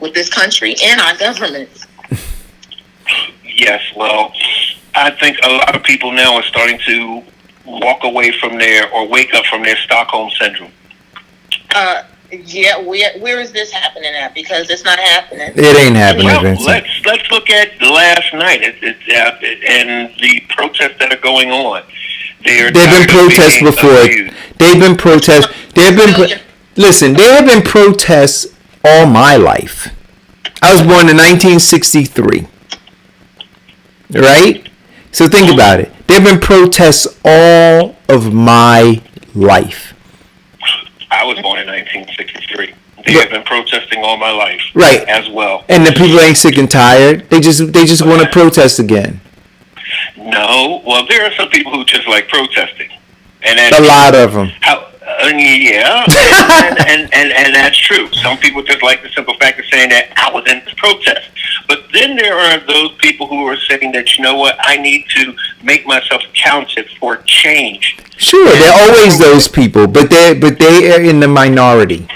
with this country and our government. Yes, well, I think a lot of people now are starting to walk away from or wake up from their Stockholm syndrome. Yeah, where is this happening at? Because it's not happening. It ain't happening, Well, Vincent. let's look at last night and the protests that are going on. They've been protests before. They've been protests. Listen, there have been protests all my life. I was born in 1963. Right? So think about it. There have been protests all of my life. I was born in 1963. They have been protesting all my life, right? As well. And the people ain't sick and tired. They just want to protest again. No, well, there are some people who just like protesting, and a lot of them. Yeah, and that's true. Some people just like the simple fact of saying that I was in this protest. But then there are those people who are saying that, you know what, I need to make myself counted for change. Sure, there are always those people, but they are in the minority.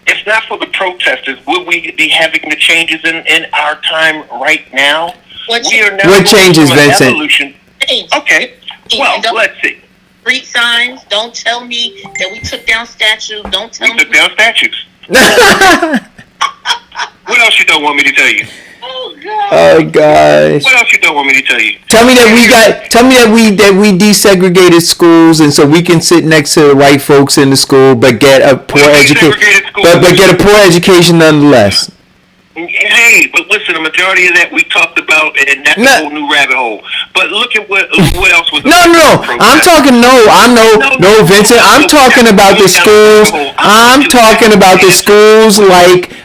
If not for the protesters, would we be having the changes in our time right now? What changes, Vincent? Evolution. Okay, well, let's see. Street signs. Don't tell me that we took down statues. Don't tell me. We took down statues. What else you don't want me to tell you? Oh God. Oh gosh. What else you don't want me to tell you? Tell me that we desegregated schools, and so we can sit next to the white folks in the school, but get a poor education. But get a poor education nonetheless. Hey, but listen, the majority of that we talked about, and that's a whole new rabbit hole. But look at what else was. No, I'm talking. No, Vincent. I'm talking about the schools. I'm talking about the schools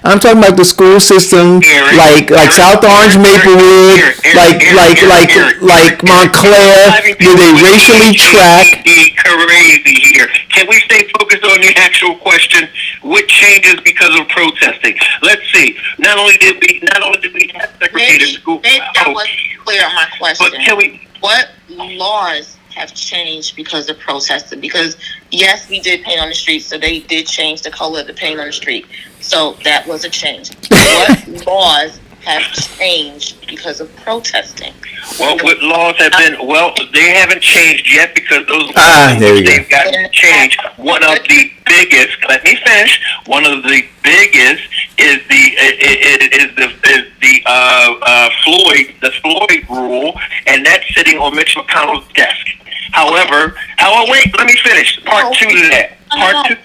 I'm talking about the school system, like South Orange, Maplewood, like Montclair, where they racially track. Crazy here. Can we stay focused on the actual question? What changes because of protesting? Let's see. Not only did we have segregated schools. Maybe that wasn't clear on my question. But can we? What laws have changed because of protesting? Because yes, we did paint on the street, so they did change the color of the paint on the street. So that was a change. What laws have changed because of protesting? Well, what laws have been? Well, they haven't changed yet because those they've got to change. One of the biggest. Let me finish. One of the biggest is the Floyd rule, and that's sitting on Mitch McConnell's desk. However, wait, let me finish. Part two to that. Part two.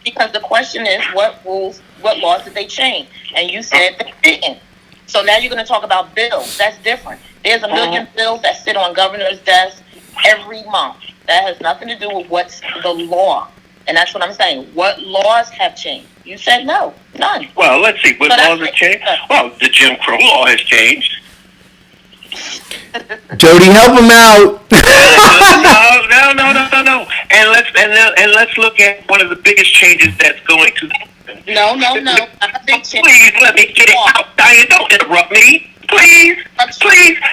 Because the question is, what laws did they change? And you said they didn't. So now you're going to talk about bills. That's different. There's a million bills that sit on governor's desk every month. That has nothing to do with what's the law. And that's what I'm saying. What laws have changed? You said no, none. Well, let's see. What laws have changed? Well, the Jim Crow law has changed. Jody, help him out. No. And let's look at one of the biggest changes that's going to happen. No. Please let me get it out. Diane, don't interrupt me. Please.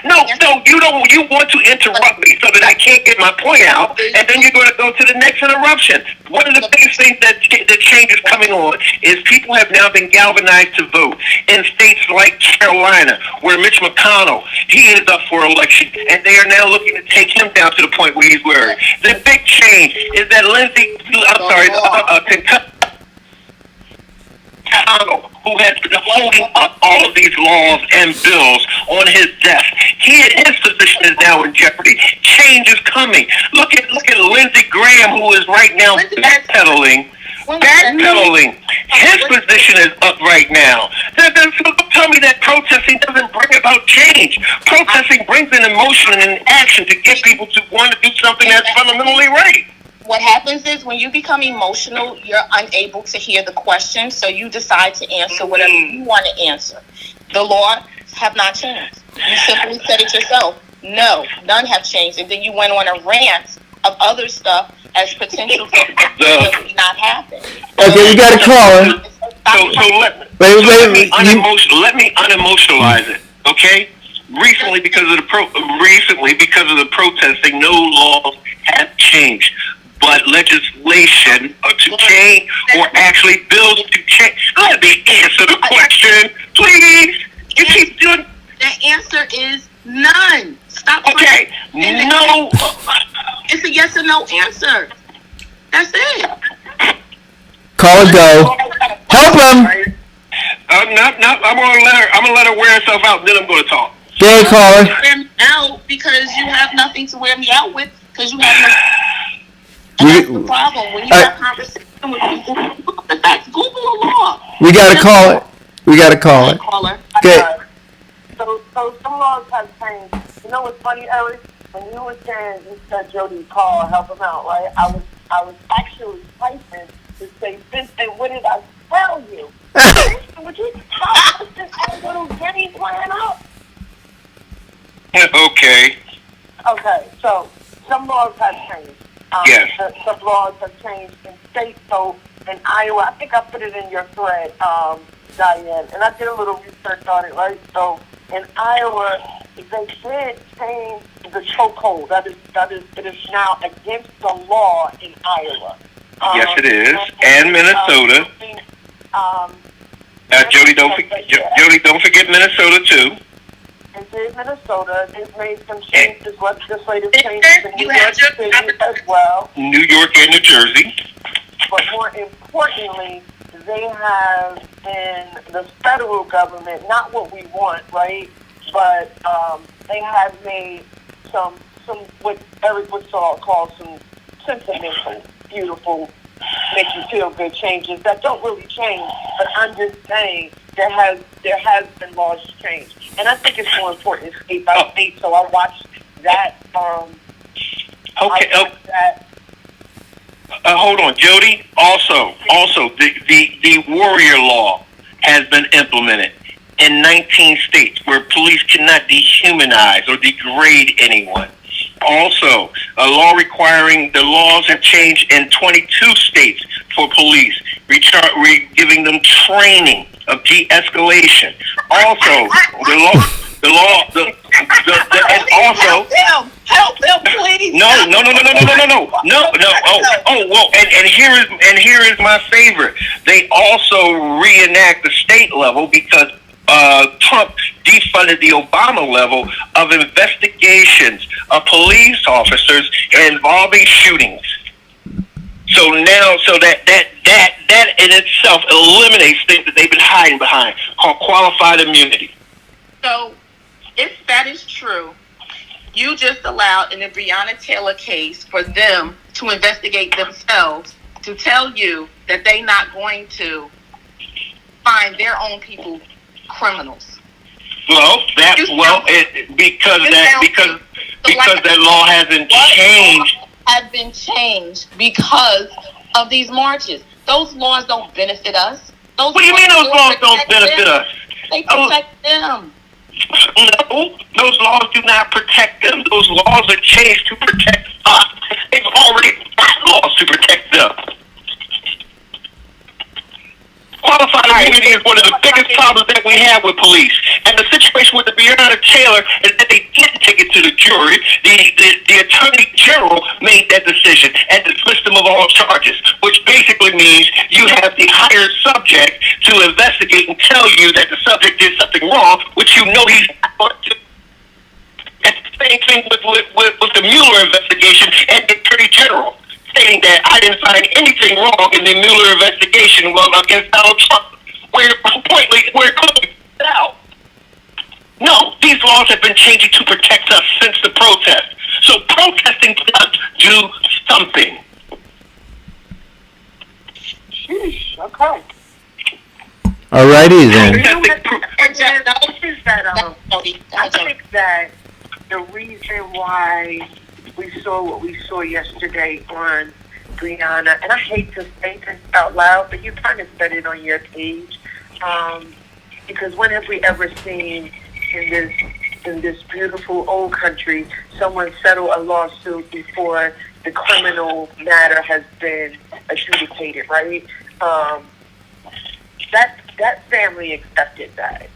No, you don't. You want to interrupt me so that I can't get my point out, and then you're going to go to the next interruption. One of the biggest things that changes coming on is people have now been galvanized to vote in states like Carolina, where Mitch McConnell, he is up for election, and they are now looking to take him down to the point where he's worried. The big change is that Kentucky, who has been holding up all of these laws and bills on his desk. His position is now in jeopardy. Change is coming. Look at Lindsey Graham, who is right now backpedaling backpedaling. His position is up right now. Don't tell me that protesting doesn't bring about change. Protesting brings an emotion and an action to get people to want to do something that's fundamentally right. What happens is when you become emotional, you're unable to hear the question, so you decide to answer whatever you want to answer. The laws have not changed. You simply said it yourself. No, none have changed. And then you went on a rant of other stuff as potential that would not happen. Okay, we got a caller. Let me unemotionalize it, okay? Recently, because of the protesting, no laws have changed. But legislation to change or actually bills to change. Let me answer the question, please. You keep doing. The answer is none. Stop. Okay. No. It's a yes or no answer. That's it. Call or go. Help him. I'm gonna let her wear herself out. Then I'm gonna talk. Go, caller. Wear me out because you have nothing to wear me out with because you have no. And that's the problem. When you have conversation with people, look up the facts. Google the law. We got to call it. We got to call it. Caller. Okay. So some laws have changed. You know what's funny, Eric? When you were saying you said Jody call, help him out, right? I was actually typing to say, Vincent, what did I tell you? Would you stop listening to little Jenny playing up? Okay. Okay, so some laws have changed. Yes. Some laws have changed in states. So in Iowa, I think I put it in your thread, Diane, and I did a little research on it, right? So in Iowa, they did change the chokehold. It is now against the law in Iowa. Yes, it is, and Minnesota. Jody, don't forget Minnesota too. It is Minnesota. They've made some changes, legislative changes in New York City as well. New York and New Jersey. But more importantly, they have in the federal government, not what we want, right? But they have made some what Eric would call some sentimental, beautiful, make you feel good changes that don't really change. But I'm just saying there has been laws change, and I think it's more important state by state. So I watched that. Hold on, Jody. Also, the warrior law has been implemented in 19 states where police cannot dehumanize or degrade anyone. Also, a law requiring the laws have changed in 22 states for police, giving them training of de-escalation. Also, and also help them, please. No. Well, and here is my favorite. They also reenact the state level because Trump defunded the Obama level of investigations of police officers involving shootings. So now, that in itself eliminates things that they've been hiding behind, called qualified immunity. So, if that is true, you just allowed in the Breonna Taylor case for them to investigate themselves to tell you that they're not going to find their own people criminals. Well, because that law hasn't changed. Have been changed because of these marches. Those laws don't benefit us. What do you mean those laws don't benefit us? They protect them. No, those laws do not protect them. Those laws are changed to protect us. They've already got laws to protect them. Qualified immunity is one of the biggest problems that we have with police. And the situation with the Breonna Taylor is that they didn't take it to the jury. The Attorney General made that decision and dismissed them of all charges, which basically means you have the hired subject to investigate and tell you that the subject did something wrong, which you know he's not going to. It's the same thing with the Mueller investigation and the Attorney General, stating that I didn't find anything wrong in the Mueller investigation against Donald Trump. We're going out. No, these laws have been changing to protect us since the protest. So protesting does do something. Right. Alrighty then. You know what? I think that the reason why we saw what we saw yesterday on Brianna, and I hate to say this out loud, but you kind of said it on your page, because when have we ever seen in this beautiful old country someone settle a lawsuit before the criminal matter has been adjudicated, right? That family accepted that.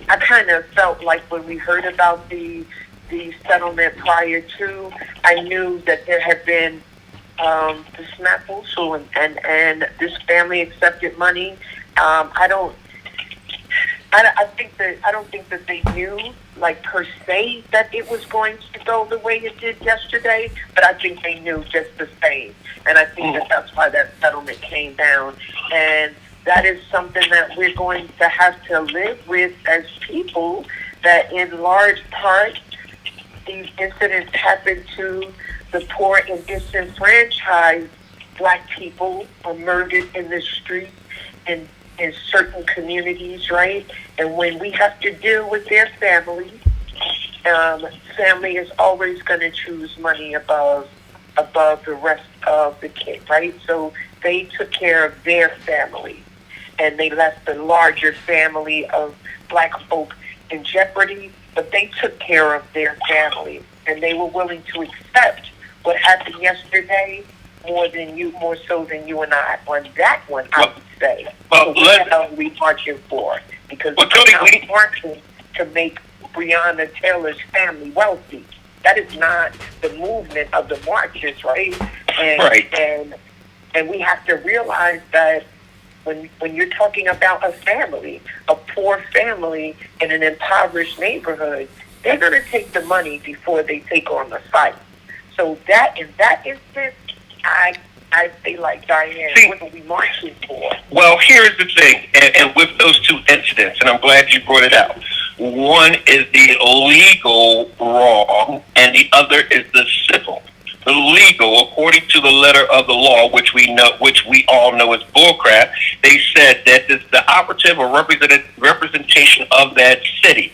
I kind of felt like when we heard about the settlement prior to, I knew that there had been the snafu, and this family accepted money. I don't think that they knew, like, per se, that it was going to go the way it did yesterday, but I think they knew just the same, and I think that that's why that settlement came down, and that is something that we're going to have to live with as people, that in large part these incidents happen to the poor and disenfranchised Black people are murdered in the streets in certain communities, right? And when we have to deal with their family, family is always going to choose money above the rest of the kid, right? So they took care of their family, and they left the larger family of Black folk in jeopardy, but they took care of their family, and they were willing to accept what happened yesterday more so than you and I. On that one, I would say. Well, so what are we marching for? Because we're not marching to make Breonna Taylor's family wealthy. That is not the movement of the marches, right? And we have to realize that when you're talking about a family, a poor family in an impoverished neighborhood, they're going to take the money before they take on the fight. So that in that instance, I say, like Diane, what are we marching for? Well, here's the thing, and with those two incidents, and I'm glad you brought it out. One is the legal wrong, and the other is the civil. The legal, according to the letter of the law, which we all know is bullcrap, they said that the operative or representation of that city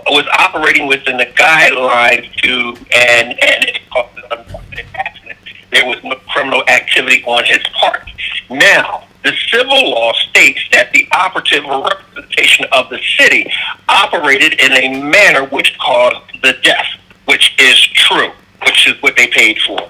was operating within the guidelines and it caused an unfortunate accident. There was no criminal activity on his part. Now, the civil law states that the operative or representation of the city operated in a manner which caused the death, which is true, which is what they paid for.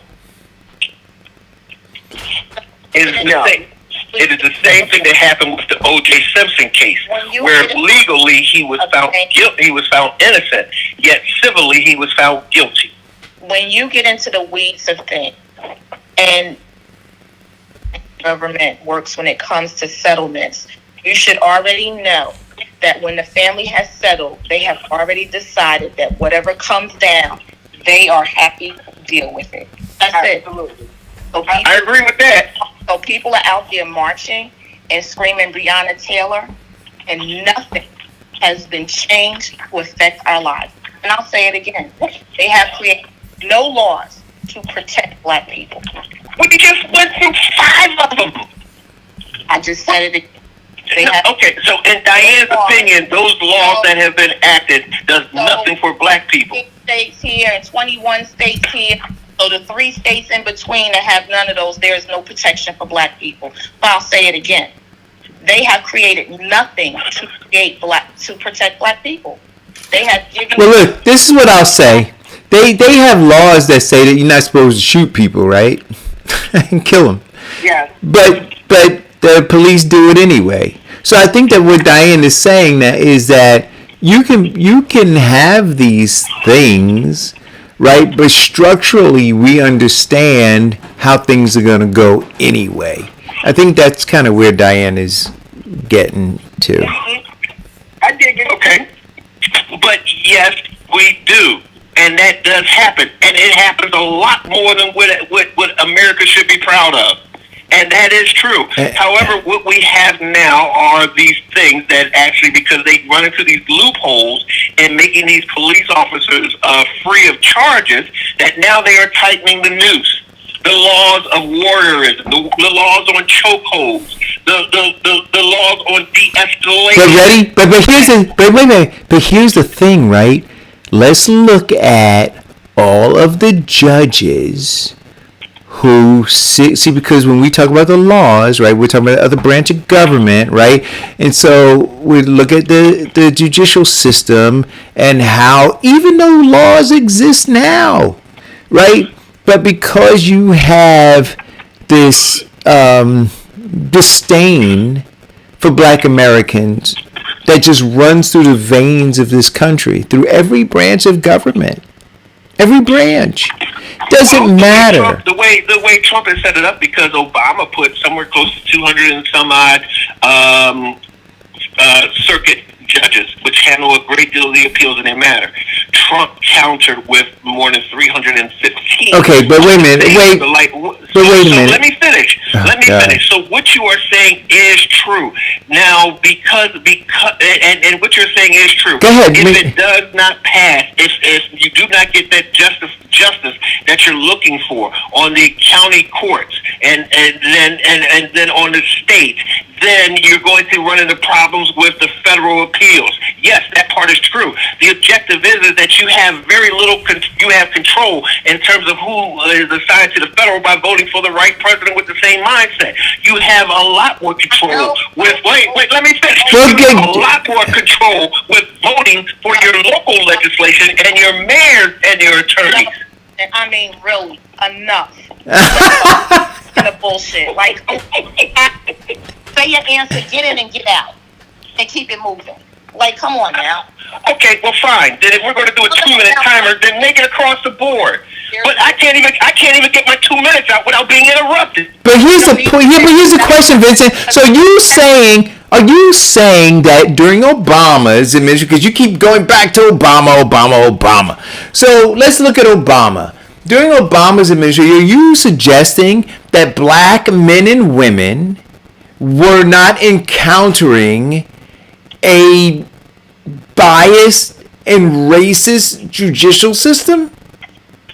It is the same thing that happened with the O.J. Simpson case, where legally he was found guilty, he was found innocent, yet civilly he was found guilty. When you get into the weeds of things, and government works when it comes to settlements, you should already know that when the family has settled, they have already decided that whatever comes down, they are happy to deal with it. That's Absolutely. it. So I agree with that. So people are out there marching and screaming Breonna Taylor, and nothing has been changed to affect our lives. And I'll say it again. They have created no laws to protect Black people. We just went through 5 of them. I just said it again. Okay, so in Diane's opinion, those laws that have been acted does nothing for Black people. 6 states here and 21 states here. So the 3 states in between that have none of those, there is no protection for Black people. But I'll say it again. They have created nothing to protect Black people. They have given. Well, look, this is what I'll say. They have laws that say that you're not supposed to shoot people, right? And kill them. Yeah. But the police do it anyway. So I think that what Diane is saying is that you can have these things, right? But structurally, we understand how things are going to go anyway. I think that's kind of where Diane is getting to. I dig it. Okay. But yes, we do. And that does happen. And it happens a lot more than what America should be proud of. And that is true. However, what we have now are these things that actually, because they run into these loopholes in making these police officers free of charges, that now they are tightening the noose. the laws of warriorism, the laws on chokeholds, the laws on de-escalation. But ready? But here's the thing, right? Let's look at all of the judges who see, because when we talk about the laws, right, we're talking about the other branch of government, right? And so we look at the judicial system and how, even though laws exist now, right, but because you have this disdain for Black Americans that just runs through the veins of this country, through every branch of government, every branch. Doesn't matter. The way Trump has set it up, because Obama put somewhere close to 200 and some odd circuit judges, which handle a great deal of the appeals in their matter. Trump countered with more than 315. Okay, but wait a minute. Wait a minute. Let me finish. Finish. So what you are saying is true. Now, because and what you're saying is true. Go ahead. If it does not pass, if you do not get that justice that you're looking for on the county courts and then on the state, then you're going to run into problems with the federal appeals. Yes, that part is true. The objective is that you have very little, you have control in terms of who is assigned to the federal by voting for the right president with the same mindset. You have a lot more control with, wait, let me finish. You have a lot more control with voting for your local legislation and your mayors and your attorneys. I mean, really, enough. The bullshit. Like, say your answer, get in and get out, and keep it moving. Like, come on now. Okay, well, fine. Then if we're going to do a 2-minute timer, then make it across the board. But I can't even get my 2 minutes out without being interrupted. But here's the point. Yeah, but here's the question, Vincent. So are you saying that during Obama's administration, because you keep going back to Obama. So let's look at Obama. During Obama's administration, are you suggesting that Black men and women were not encountering a biased and racist judicial system?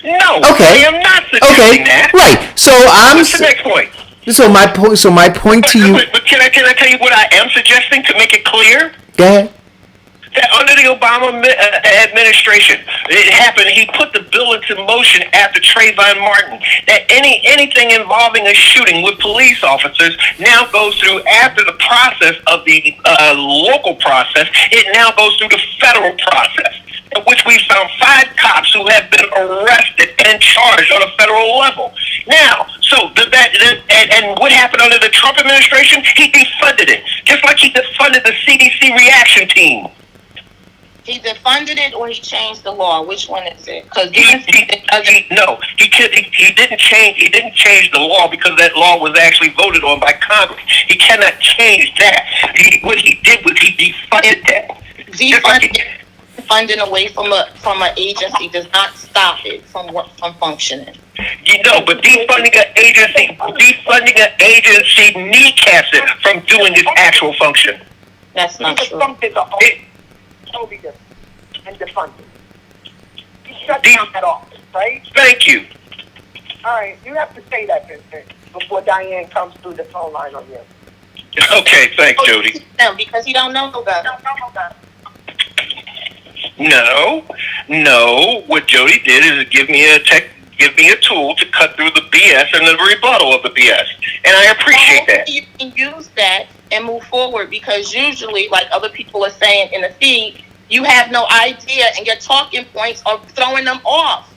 No, okay. I am not suggesting that. Right. So what's the next point? So my point to you. But can I tell you what I am suggesting to make it clear? Go ahead. That under the Obama administration, it happened. He put the bill into motion after Trayvon Martin. That anything involving a shooting with police officers now goes through, after the process of the local process. It now goes through the federal process, in which we found 5 cops who have been arrested and charged on a federal level. Now, so and what happened under the Trump administration? He defunded it, just like he defunded the CDC reaction team. He defunded it, or he changed the law? Which one is it? Because he didn't change. He didn't change the law, because that law was actually voted on by Congress. He cannot change that. What he did was he defunded that. Funding away from an agency does not stop it from functioning. But defunding an agency kneecaps it from doing its actual function. That's not true. And defunded. He shut down that office, right? Thank you. All right, you have to say that, Vincent, before Diane comes through the phone line on you. Okay, thanks, Jody. Because he don't know about it. No. What Jody did is give me a tool to cut through the BS and the rebuttal of the BS, and I appreciate that. You can use that and move forward, because usually, like other people are saying in the feed, you have no idea, and your talking points are throwing them off.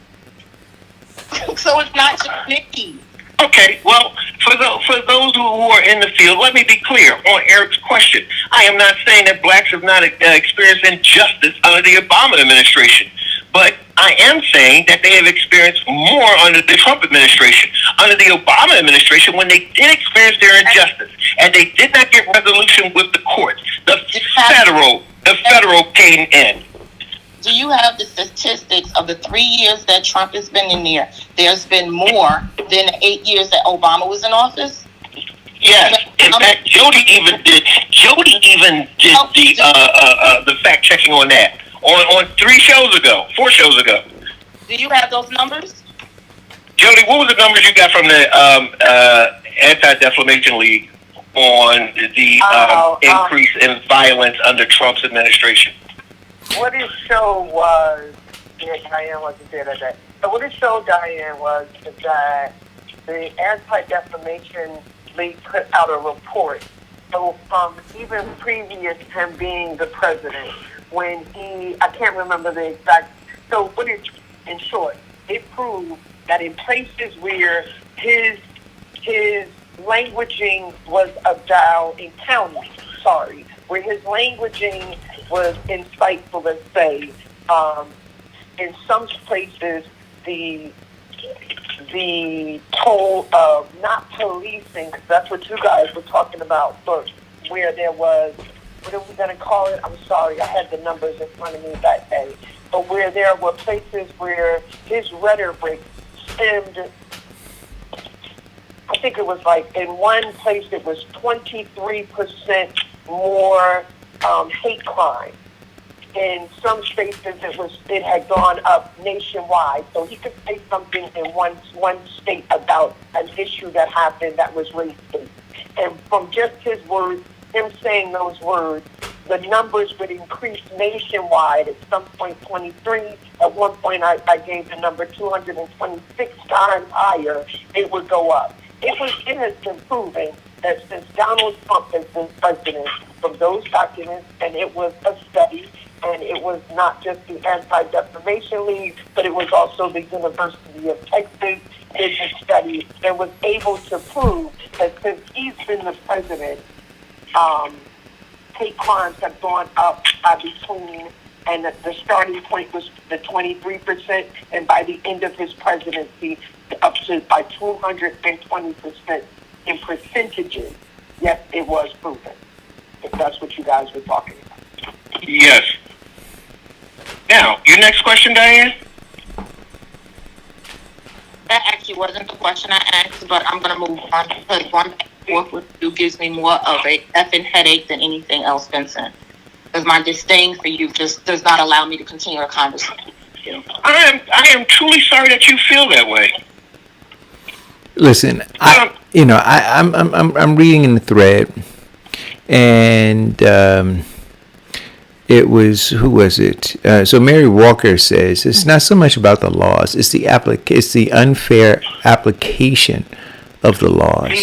So it's not just Nikki. Okay, well, for those who are in the field, let me be clear on Eric's question. I am not saying that blacks have not experienced injustice under the Obama administration, but I am saying that they have experienced more under the Trump administration. Under the Obama administration, when they did experience their injustice and they did not get resolution with the courts, the federal came in. Do you have the statistics of the 3 years that Trump has been in there? There's been more than the 8 years that Obama was in office? Yes. In fact, Jody even did the fact checking on that on 4 shows ago. Do you have those numbers? Jody, what was the numbers you got from the Anti-Defamation League on the increase in violence under Trump's administration? What it showed was, Diane wasn't there that day. But what it showed, Diane, was that the Anti-Defamation League put out a report. So from even previous to him being the president, when I can't remember the exact, so what it, in short, it proved that in places where his languaging was about, in counties, where his languaging was insightful, let's say, in some places, the toll of not policing, because that's what you guys were talking about, but where there was, what are we going to call it? I'm sorry, I had the numbers in front of me that day. But where there were places where his rhetoric stemmed, I think it was like in one place it was 23% more hate crime. In some spaces it had gone up nationwide. So he could say something in one state about an issue that happened that was racist. And from just his words, him saying those words, the numbers would increase nationwide. At some point 23, at one point I gave the number 226 times higher, it would go up. It has been proven that since Donald Trump has been president, from those documents, and it was a study, and it was not just the Anti-Defamation League, but it was also the University of Texas did a study and was able to prove that since he's been the president, hate crimes have gone up by between, and the starting point was the 23%, and by the end of his presidency, up to by 220% in percentages. Yes, it was proven. If that's what you guys were talking about. Yes. Now, your next question, Diane? That actually wasn't the question I asked, but I'm going to move on because one back and forth with you gives me more of a effing headache than anything else, Vincent. Because my disdain for you just does not allow me to continue a conversation with you. I am truly sorry that you feel that way. Listen, I'm reading in the thread, and it was, who was it? So Mary Walker says it's not so much about the laws; it's the unfair application of the laws,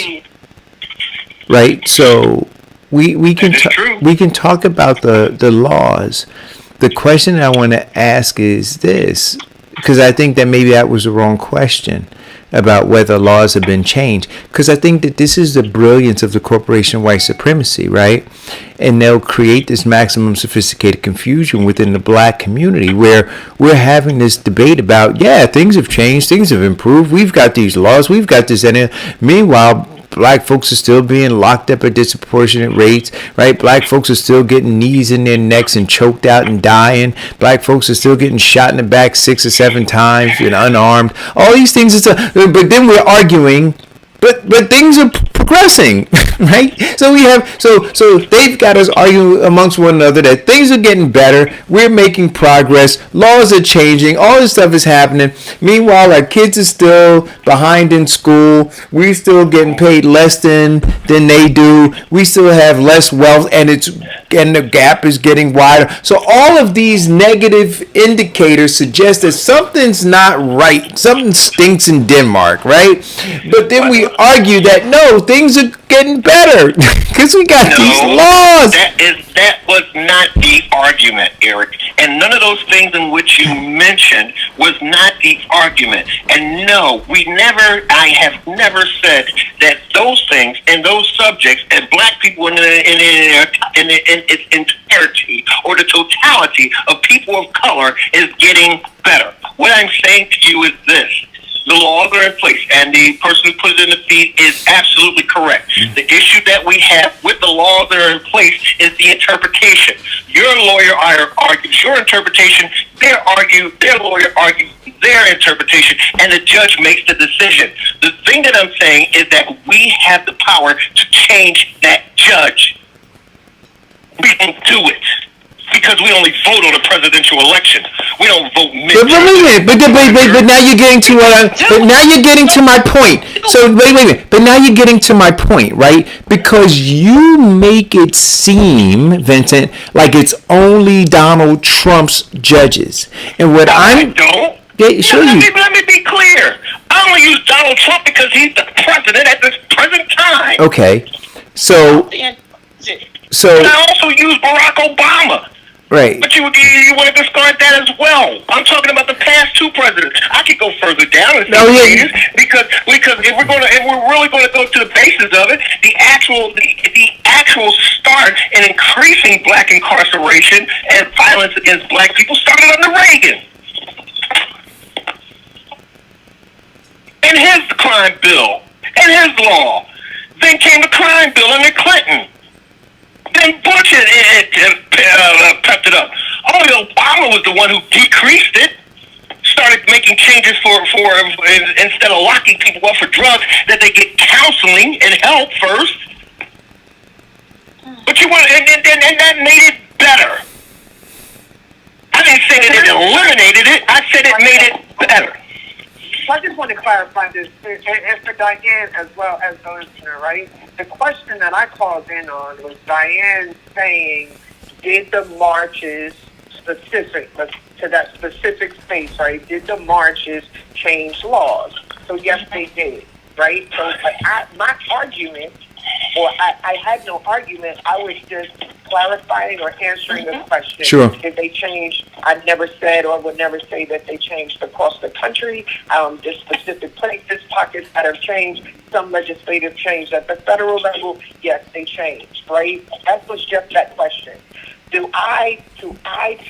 right? So we can talk about the laws. The question I want to ask is this, because I think that maybe that was the wrong question about whether laws have been changed, because I think that this is the brilliance of the corporation white supremacy, right? And they'll create this maximum sophisticated confusion within the black community where we're having this debate about, yeah, things have changed, things have improved, we've got these laws, we've got this, and meanwhile, black folks are still being locked up at disproportionate rates, right? Black folks are still getting knees in their necks and choked out and dying. Black folks are still getting shot in the back 6 or 7 times and unarmed. All these things, but then we're arguing, but things are progressing, right? So we have, so they've got us arguing amongst one another that things are getting better, we're making progress, laws are changing, all this stuff is happening. Meanwhile, our kids are still behind in school, we're still getting paid less than they do, we still have less wealth, and the gap is getting wider. So all of these negative indicators suggest that something's not right, something stinks in Denmark, right? But then we argue that no, things are getting better because we got these laws. That was not the argument, Eric. And none of those things in which you mentioned was not the argument. And no, I have never said that those things and those subjects and black people in its entirety or the totality of people of color is getting better. What I'm saying to you is this. The laws are in place, and the person who put it in the feed is absolutely correct. The issue that we have with the laws that are in place is the interpretation. Your lawyer argues your interpretation, their lawyer argues their interpretation, and the judge makes the decision. The thing that I'm saying is that we have the power to change that judge. We can do it. because we only vote on a presidential election. We don't vote But wait a minute. But now you're getting to but now you're getting to my point. So wait a minute. But now you're getting to my point, right? Because you make it seem, Vincent, like it's only Donald Trump's judges, and what I don't. Yeah, sure let me be clear. I only use Donald Trump because he's the president at this present time. Okay, so I also use Barack Obama. Right. But you want to discard that as well. I'm talking about the past two presidents. I could go further down and say because if we're really going to go to the basis of it, the actual start in increasing black incarceration and violence against black people started under Reagan. And his crime bill and his law. Then came the crime bill under Clinton. Then Bush pepped it up. Only Obama was the one who decreased it. Started making changes for instead of locking people up for drugs, that they get counseling and help first. But and that made it better. I didn't say that it eliminated it. I said it made it better. So I just want to clarify this, and for Diane as well as the listener, right? The question that I called in on was Diane saying, did the marches specific to that specific space, right? Did the marches change laws? So yes, they did, right? So my argument, or I had no argument, I was just clarifying or answering the question. Sure. Did they change? I never said or would never say that they changed across the country. Just specific places, pockets that have changed. Some legislative change at the federal level. Yes, they changed, right? That was just that question. Do I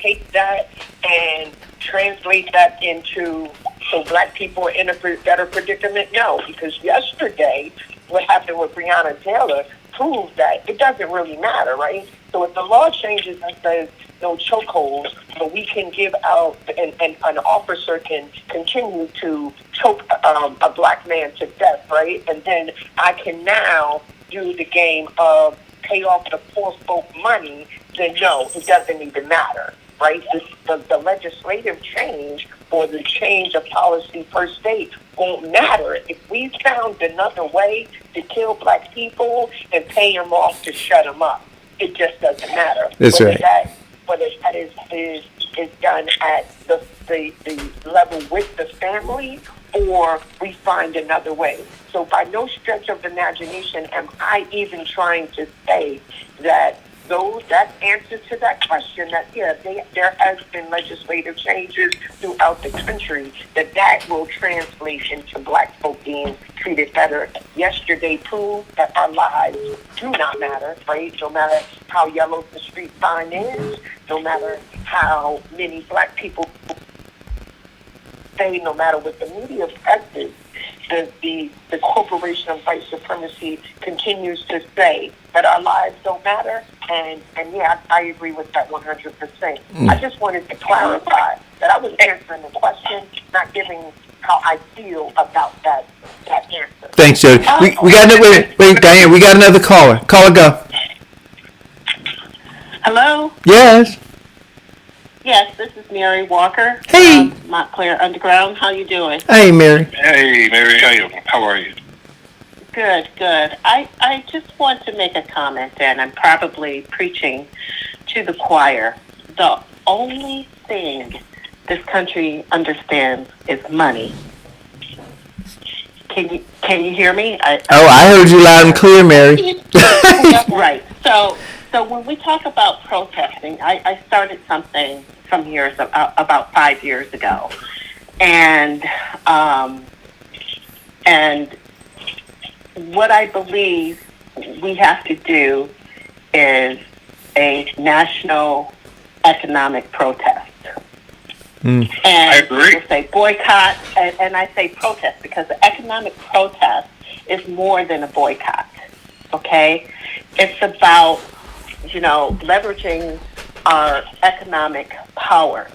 take that and translate that into so black people are in a better predicament? No, because yesterday what happened with Breonna Taylor proved that it doesn't really matter, right? So if the law changes and says no chokeholds, but we can give out and an officer can continue to choke a black man to death, right? And then I can now do the game of pay off the poor folk money, then no, it doesn't even matter, right? The legislative change or the change of policy per state won't matter. If we found another way to kill black people and pay them off to shut them up, it just doesn't matter. That's right. Whether that is done at the level with the family, or we find another way. So by no stretch of imagination am I even trying to say that that answer to that question, that there has been legislative changes throughout the country, that will translate into black folk being treated better. Yesterday proved that our lives do not matter, right? No matter how yellow the street sign is, no matter how many black people say, no matter what the media says, the corporation of white supremacy continues to say that our lives don't matter, and yeah, I agree with that 100%. I just wanted to clarify that I was answering the question, not giving how I feel about that answer. Thanks, Jody. We got wait, Diane. We got another caller. Caller, go. Hello. Yes. Yes, this is Mary Walker. Hey. Montclair Underground. How you doing? Hey, Mary. Hey, Mary. How are you? Good. I just want to make a comment, and I'm probably preaching to the choir. The only thing this country understands is money. Can you hear me? I heard you loud and clear, Mary. Right. So when we talk about protesting, I started something some years about 5 years ago, and what I believe we have to do is a national economic protest. And I agree. I say boycott, and I say protest because the economic protest is more than a boycott. Okay, it's about leveraging our economic power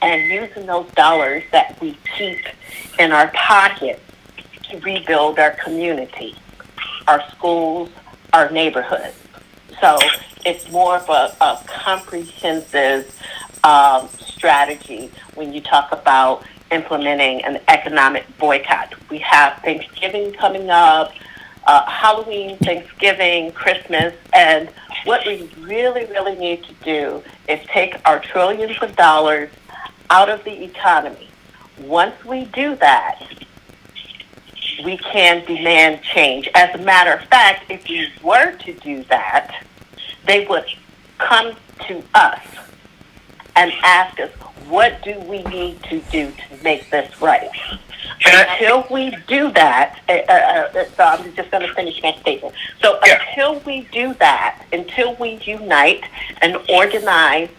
and using those dollars that we keep in our pocket to rebuild our community, our schools, our neighborhoods. So it's more of a comprehensive strategy when you talk about implementing an economic boycott. We have Thanksgiving coming up, Halloween, Thanksgiving, Christmas, and what we really, really need to do is take our trillions of dollars out of the economy. Once we do that, we can demand change. As a matter of fact, if we were to do that, they would come to us and ask us, what do we need to do to make this right? Until we do that, so I'm just going to finish my statement. So until we do that, until we unite and organize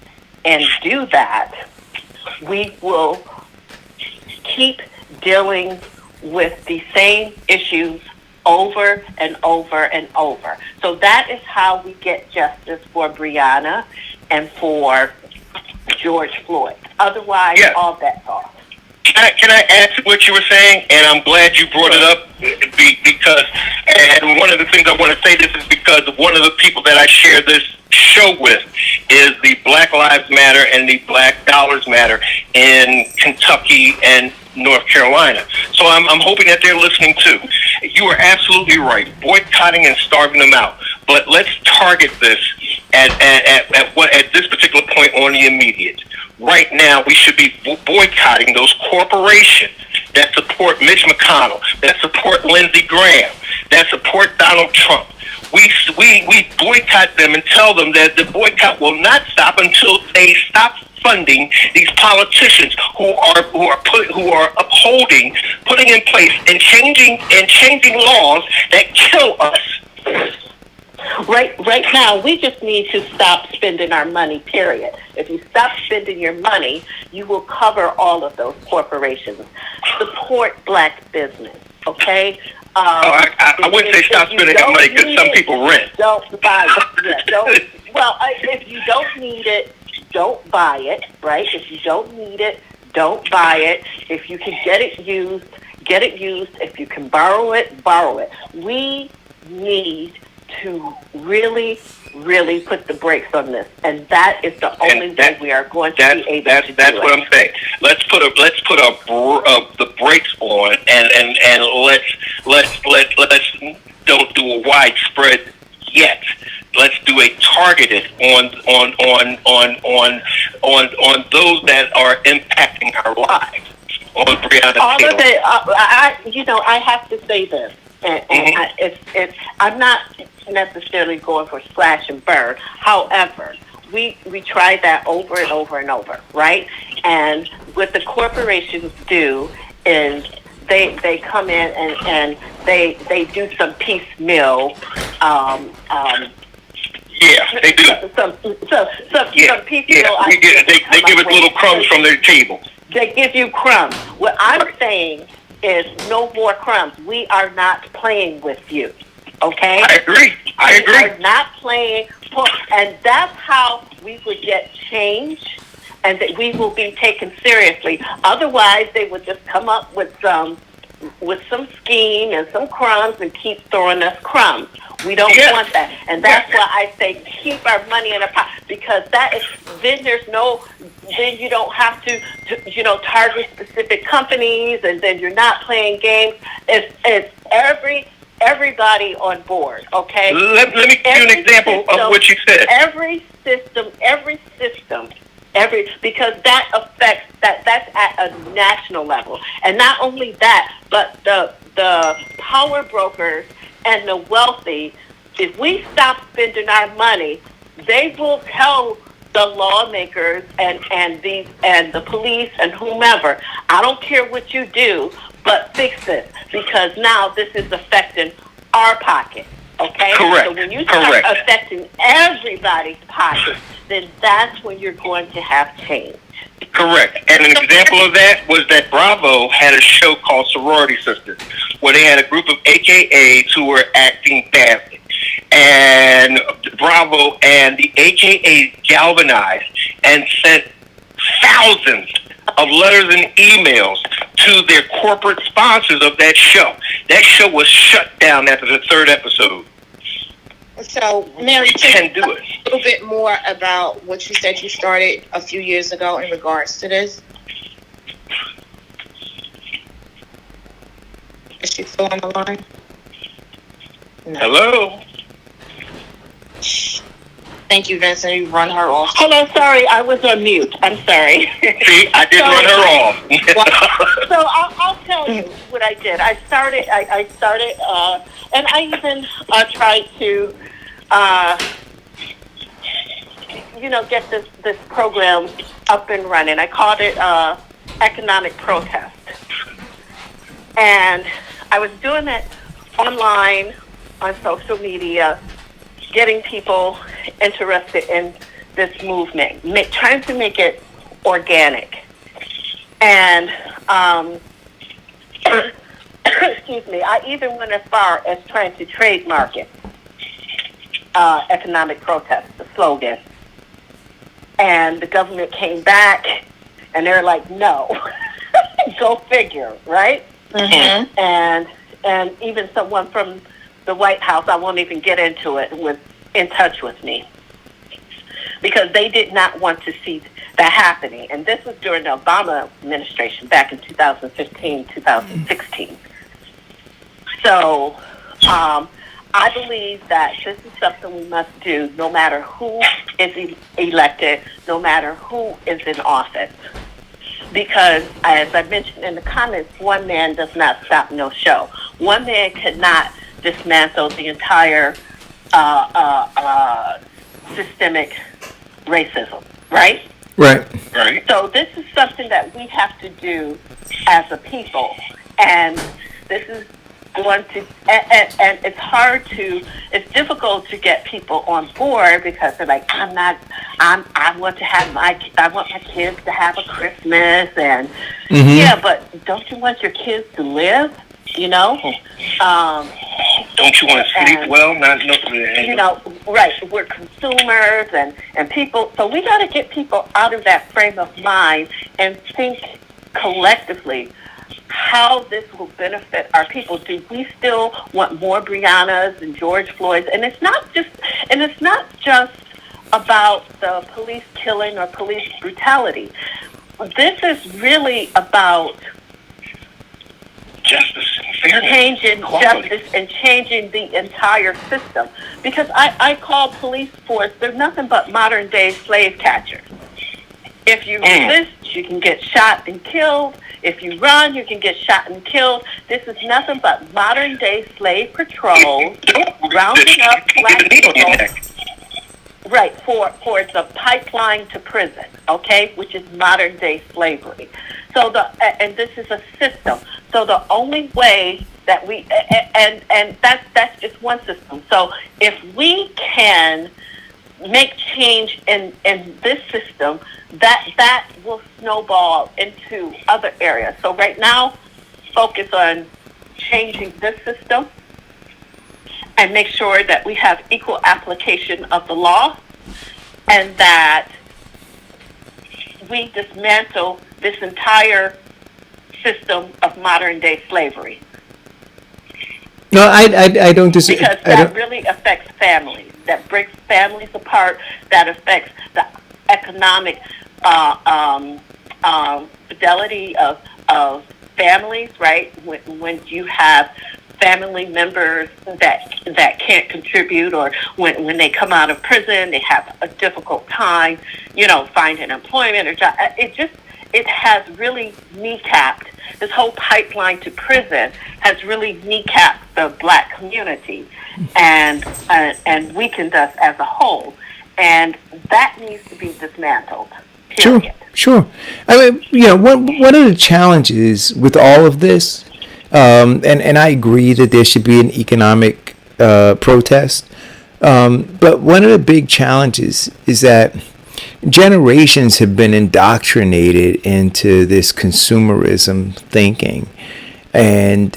and do that, we will keep dealing with the same issues over and over and over. So that is how we get justice for Breonna and for George Floyd. Otherwise, all bets off. Can I add to what you were saying? And I'm glad you brought it up because, and one of the things I want to say this is because one of the people that I share this show with is the Black Lives Matter and the Black Dollars Matter in Kentucky and North Carolina. So I'm hoping that they're listening too. You are absolutely right. Boycotting and starving them out. But let's target this at this particular point on the immediate. Right now, we should be boycotting those corporations that support Mitch McConnell, that support Lindsey Graham, that support Donald Trump. We boycott them and tell them that the boycott will not stop until they stop funding these politicians who are upholding, putting in place, and changing laws that kill us. Right now, we just need to stop spending our money, period. If you stop spending your money, you will cover all of those corporations. Support black business, okay? I wouldn't say stop spending your money because some people rent. Don't buy it. If you don't need it, don't buy it, right? If you don't need it, don't buy it. If you can get it used, get it used. If you can borrow it, borrow it. We need to really, really put the brakes on this, and that is the only way we are going to be able to do it. That's what I'm saying. Let's put the brakes on, and let's don't do a widespread yet. Let's do a targeted on those that are impacting our lives. On Breonna all of it. I have to say this. And I'm not necessarily going for slash and burn. However, we tried that over and over and over, right? And what the corporations do is they come in and they do some piecemeal. They do. Some piecemeal. They give us little crumbs from their table. They give you crumbs. What I'm saying is no more crumbs. We are not playing with you. Okay? I agree. We are not playing, and that's how we would get change, and that we will be taken seriously. Otherwise, they would just come up with some scheme and some crumbs and keep throwing us crumbs. We don't want that, and that's why I say keep our money in our pocket, because then you don't have to target specific companies, and then you're not playing games. It's everybody on board, okay? Let me give you an example of what you said. Every system, because that affects that's at a national level, and not only that, but the power brokers and the wealthy. If we stop spending our money, they will tell the lawmakers and the police and whomever, I don't care what you do, but fix this, because now this is affecting our pocket. Okay? Correct. So when you start affecting everybody's pocket, then that's when you're going to have change. Correct. And an example of that was that Bravo had a show called Sorority Sisters, where they had a group of AKAs who were acting badly. And Bravo and the AKAs galvanized and sent thousands of letters and emails to their corporate sponsors of that show. That show was shut down after the third episode. So, Mary, We can do it. a little bit more about what you said you started a few years ago in regards to this. Is she still on the line? No. Hello? Thank you, Vincent. You run her off. Hello, sorry, I was on mute. I'm sorry. See, I didn't run her off. So I'll tell you what I did. I started, and I even tried to, get this program up and running. I called it economic protest, and I was doing it online on social media, getting people interested in this movement, trying to make it organic. And excuse me, I even went as far as trying to trademark it, economic protest, the slogan. And the government came back, and they're like, no, go figure, right? Mm-hmm. And even someone from the White House, I won't even get into it, was in touch with me because they did not want to see that happening. And this was during the Obama administration back in 2015, 2016. So I believe that this is something we must do no matter who is elected, no matter who is in office. Because, as I mentioned in the comments, one man does not stop no show. One man cannot dismantle the entire systemic racism, right? Right. Right. So this is something that we have to do as a people, and this is going to, and it's difficult to get people on board because they're like, I want my kids to have a Christmas, and yeah, but don't you want your kids to live? Don't you want to sleep well? Right. We're consumers and people. So we got to get people out of that frame of mind and think collectively how this will benefit our people. Do we still want more Breonnas and George Floyds? And it's not just about the police killing or police brutality. This is really about justice, fairness, changing equality. justice and changing the entire system. Because I call police force, they're nothing but modern day slave catchers. If you resist, you can get shot and killed. If you run, you can get shot and killed. This is nothing but modern day slave patrols rounding up black people. Right, for the pipeline to prison, okay, which is modern day slavery. So and this is a system. So the only way that we, and that's just one system. So if we can make change in this system, that will snowball into other areas. So right now, focus on changing this system and make sure that we have equal application of the law and that we dismantle this entire system of modern day slavery. No, I don't disagree. Because that really affects families. That breaks families apart. That affects the economic fidelity of families, right? When you have family members that can't contribute, or when they come out of prison, they have a difficult time, finding employment or job. It has really kneecapped, this whole pipeline to prison has really kneecapped the black community and weakened us as a whole. And that needs to be dismantled. Period. Sure. I mean, one of the challenges with all of this, and I agree that there should be an economic protest, but one of the big challenges is that generations have been indoctrinated into this consumerism thinking, and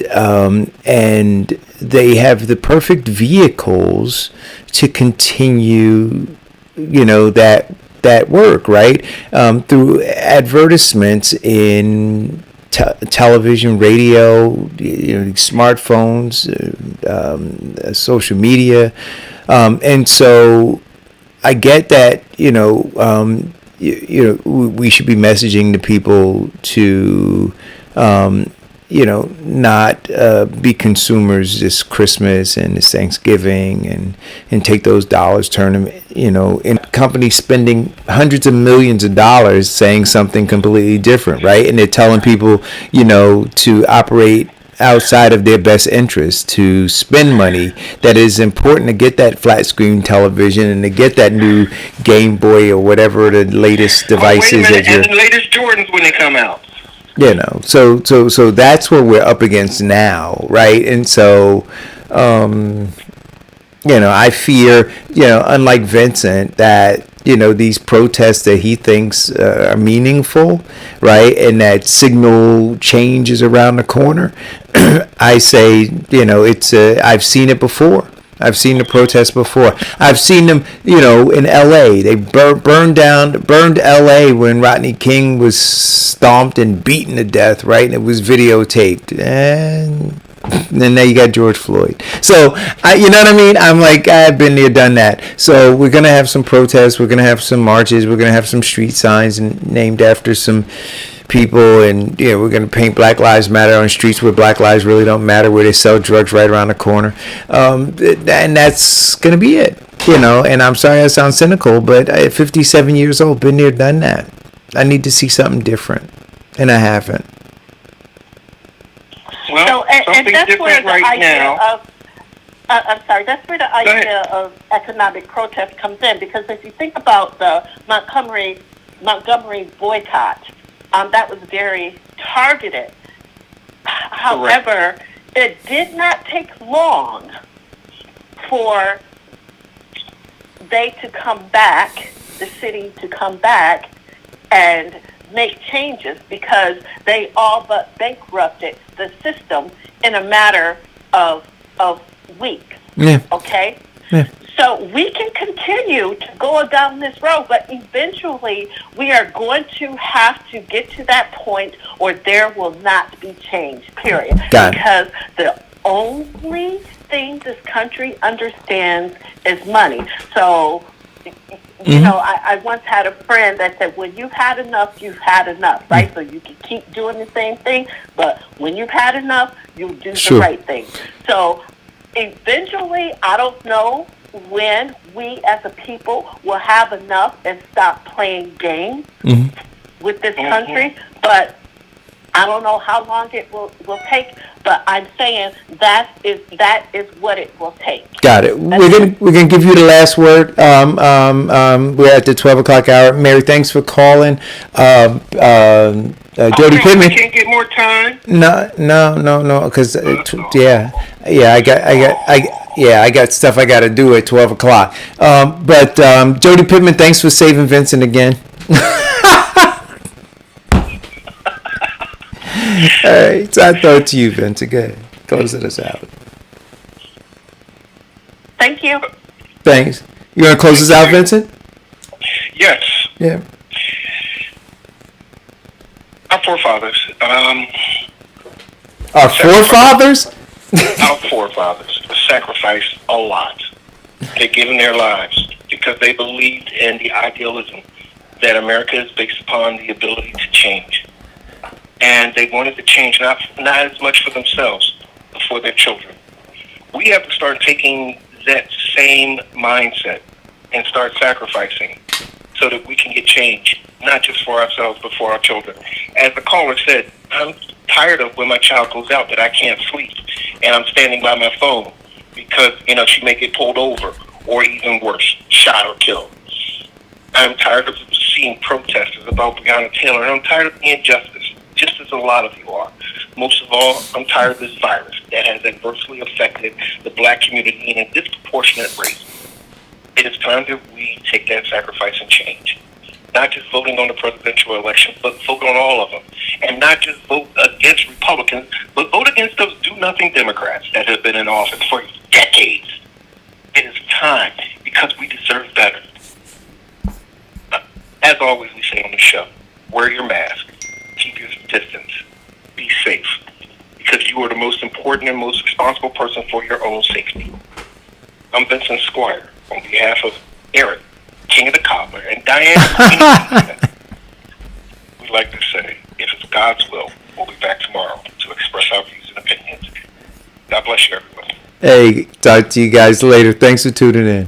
they have the perfect vehicles to continue, that work, right? Through advertisements in television, radio, smartphones, social media. And so I get that, we should be messaging the people to, not be consumers this Christmas and this Thanksgiving and take those dollars, turn them, in companies spending hundreds of millions of dollars saying something completely different, right? And they're telling people, to operate outside of their best interest, to spend money that is important to get that flat screen television and to get that new Game Boy or whatever the latest device is. And the latest Jordans when they come out. So that's what we're up against now, right? And so, I fear, unlike Vincent, that these protests that he thinks are meaningful, right, and that signal change is around the corner. I say, it's I've seen it before. I've seen the protests before. I've seen them, in L.A. They burned L.A. when Rodney King was stomped and beaten to death, right? And it was videotaped. And then now you got George Floyd. So, you know what I mean? I'm like, I've been there, done that. So we're going to have some protests. We're going to have some marches. We're going to have some street signs named after some people, and we're going to paint Black Lives Matter on streets where Black lives really don't matter, where they sell drugs right around the corner, and that's going to be it. And I'm sorry I sound cynical, but at 57 years old, been there, done that. I need to see something different, and I haven't. Well, and that's different where the right idea now. of I'm sorry, that's where the idea of economic protest comes in, because if you think about the Montgomery boycott, that was very targeted. However, it did not take long for they to come back, the city to come back and make changes, because they all but bankrupted the system in a matter of weeks. Yeah. Okay? Yeah. So we can continue to go down this road, but eventually we are going to have to get to that point or there will not be change, period. Because the only thing this country understands is money. So, I once had a friend that said, when you've had enough, you've had enough, right? So you can keep doing the same thing, but when you've had enough, you'll do the right thing. So eventually, I don't know when we as a people will have enough and stop playing games with this country, but I don't know how long it will take, but I'm saying that is what it will take. Got it. We're gonna give you the last word. We're at the 12 o'clock hour. Mary, thanks for calling. Jody Pittman. We can't get more time. No, because I got stuff I got to do at 12 o'clock. But Jody Pittman, thanks for saving Vincent again. All right, so I throw it to you, Vince. Again, close us out. Thank you. Thanks. You want to close us out, Vincent? Yes. Yeah. Our forefathers. Our forefathers? Our forefathers sacrificed a lot. They've given their lives because they believed in the idealism that America is based upon the ability to change. And they wanted to change not as much for themselves, but for their children. We have to start taking that same mindset and start sacrificing so that we can get change, not just for ourselves, but for our children. As the caller said, I'm tired of when my child goes out that I can't sleep and I'm standing by my phone because, she may get pulled over or even worse, shot or killed. I'm tired of seeing protesters about Breonna Taylor, and I'm tired of the injustice, just as a lot of you are. Most of all, I'm tired of this virus that has adversely affected the black community in a disproportionate rate. It is time that we take that sacrifice and change. Not just voting on the presidential election, but vote on all of them. And not just vote against Republicans, but vote against those do-nothing Democrats that have been in office for decades. It is time, because we deserve better. As always, we say on the show, wear your mask, keep your distance, be safe, because you are the most important and most responsible person for your own safety. I'm Vincent Squire on behalf of Eric, King of the Cobbler, and Diane. We'd like to say, if it's God's will, we'll be back tomorrow to express our views and opinions. God bless you, everyone. Hey, talk to you guys later. Thanks for tuning in.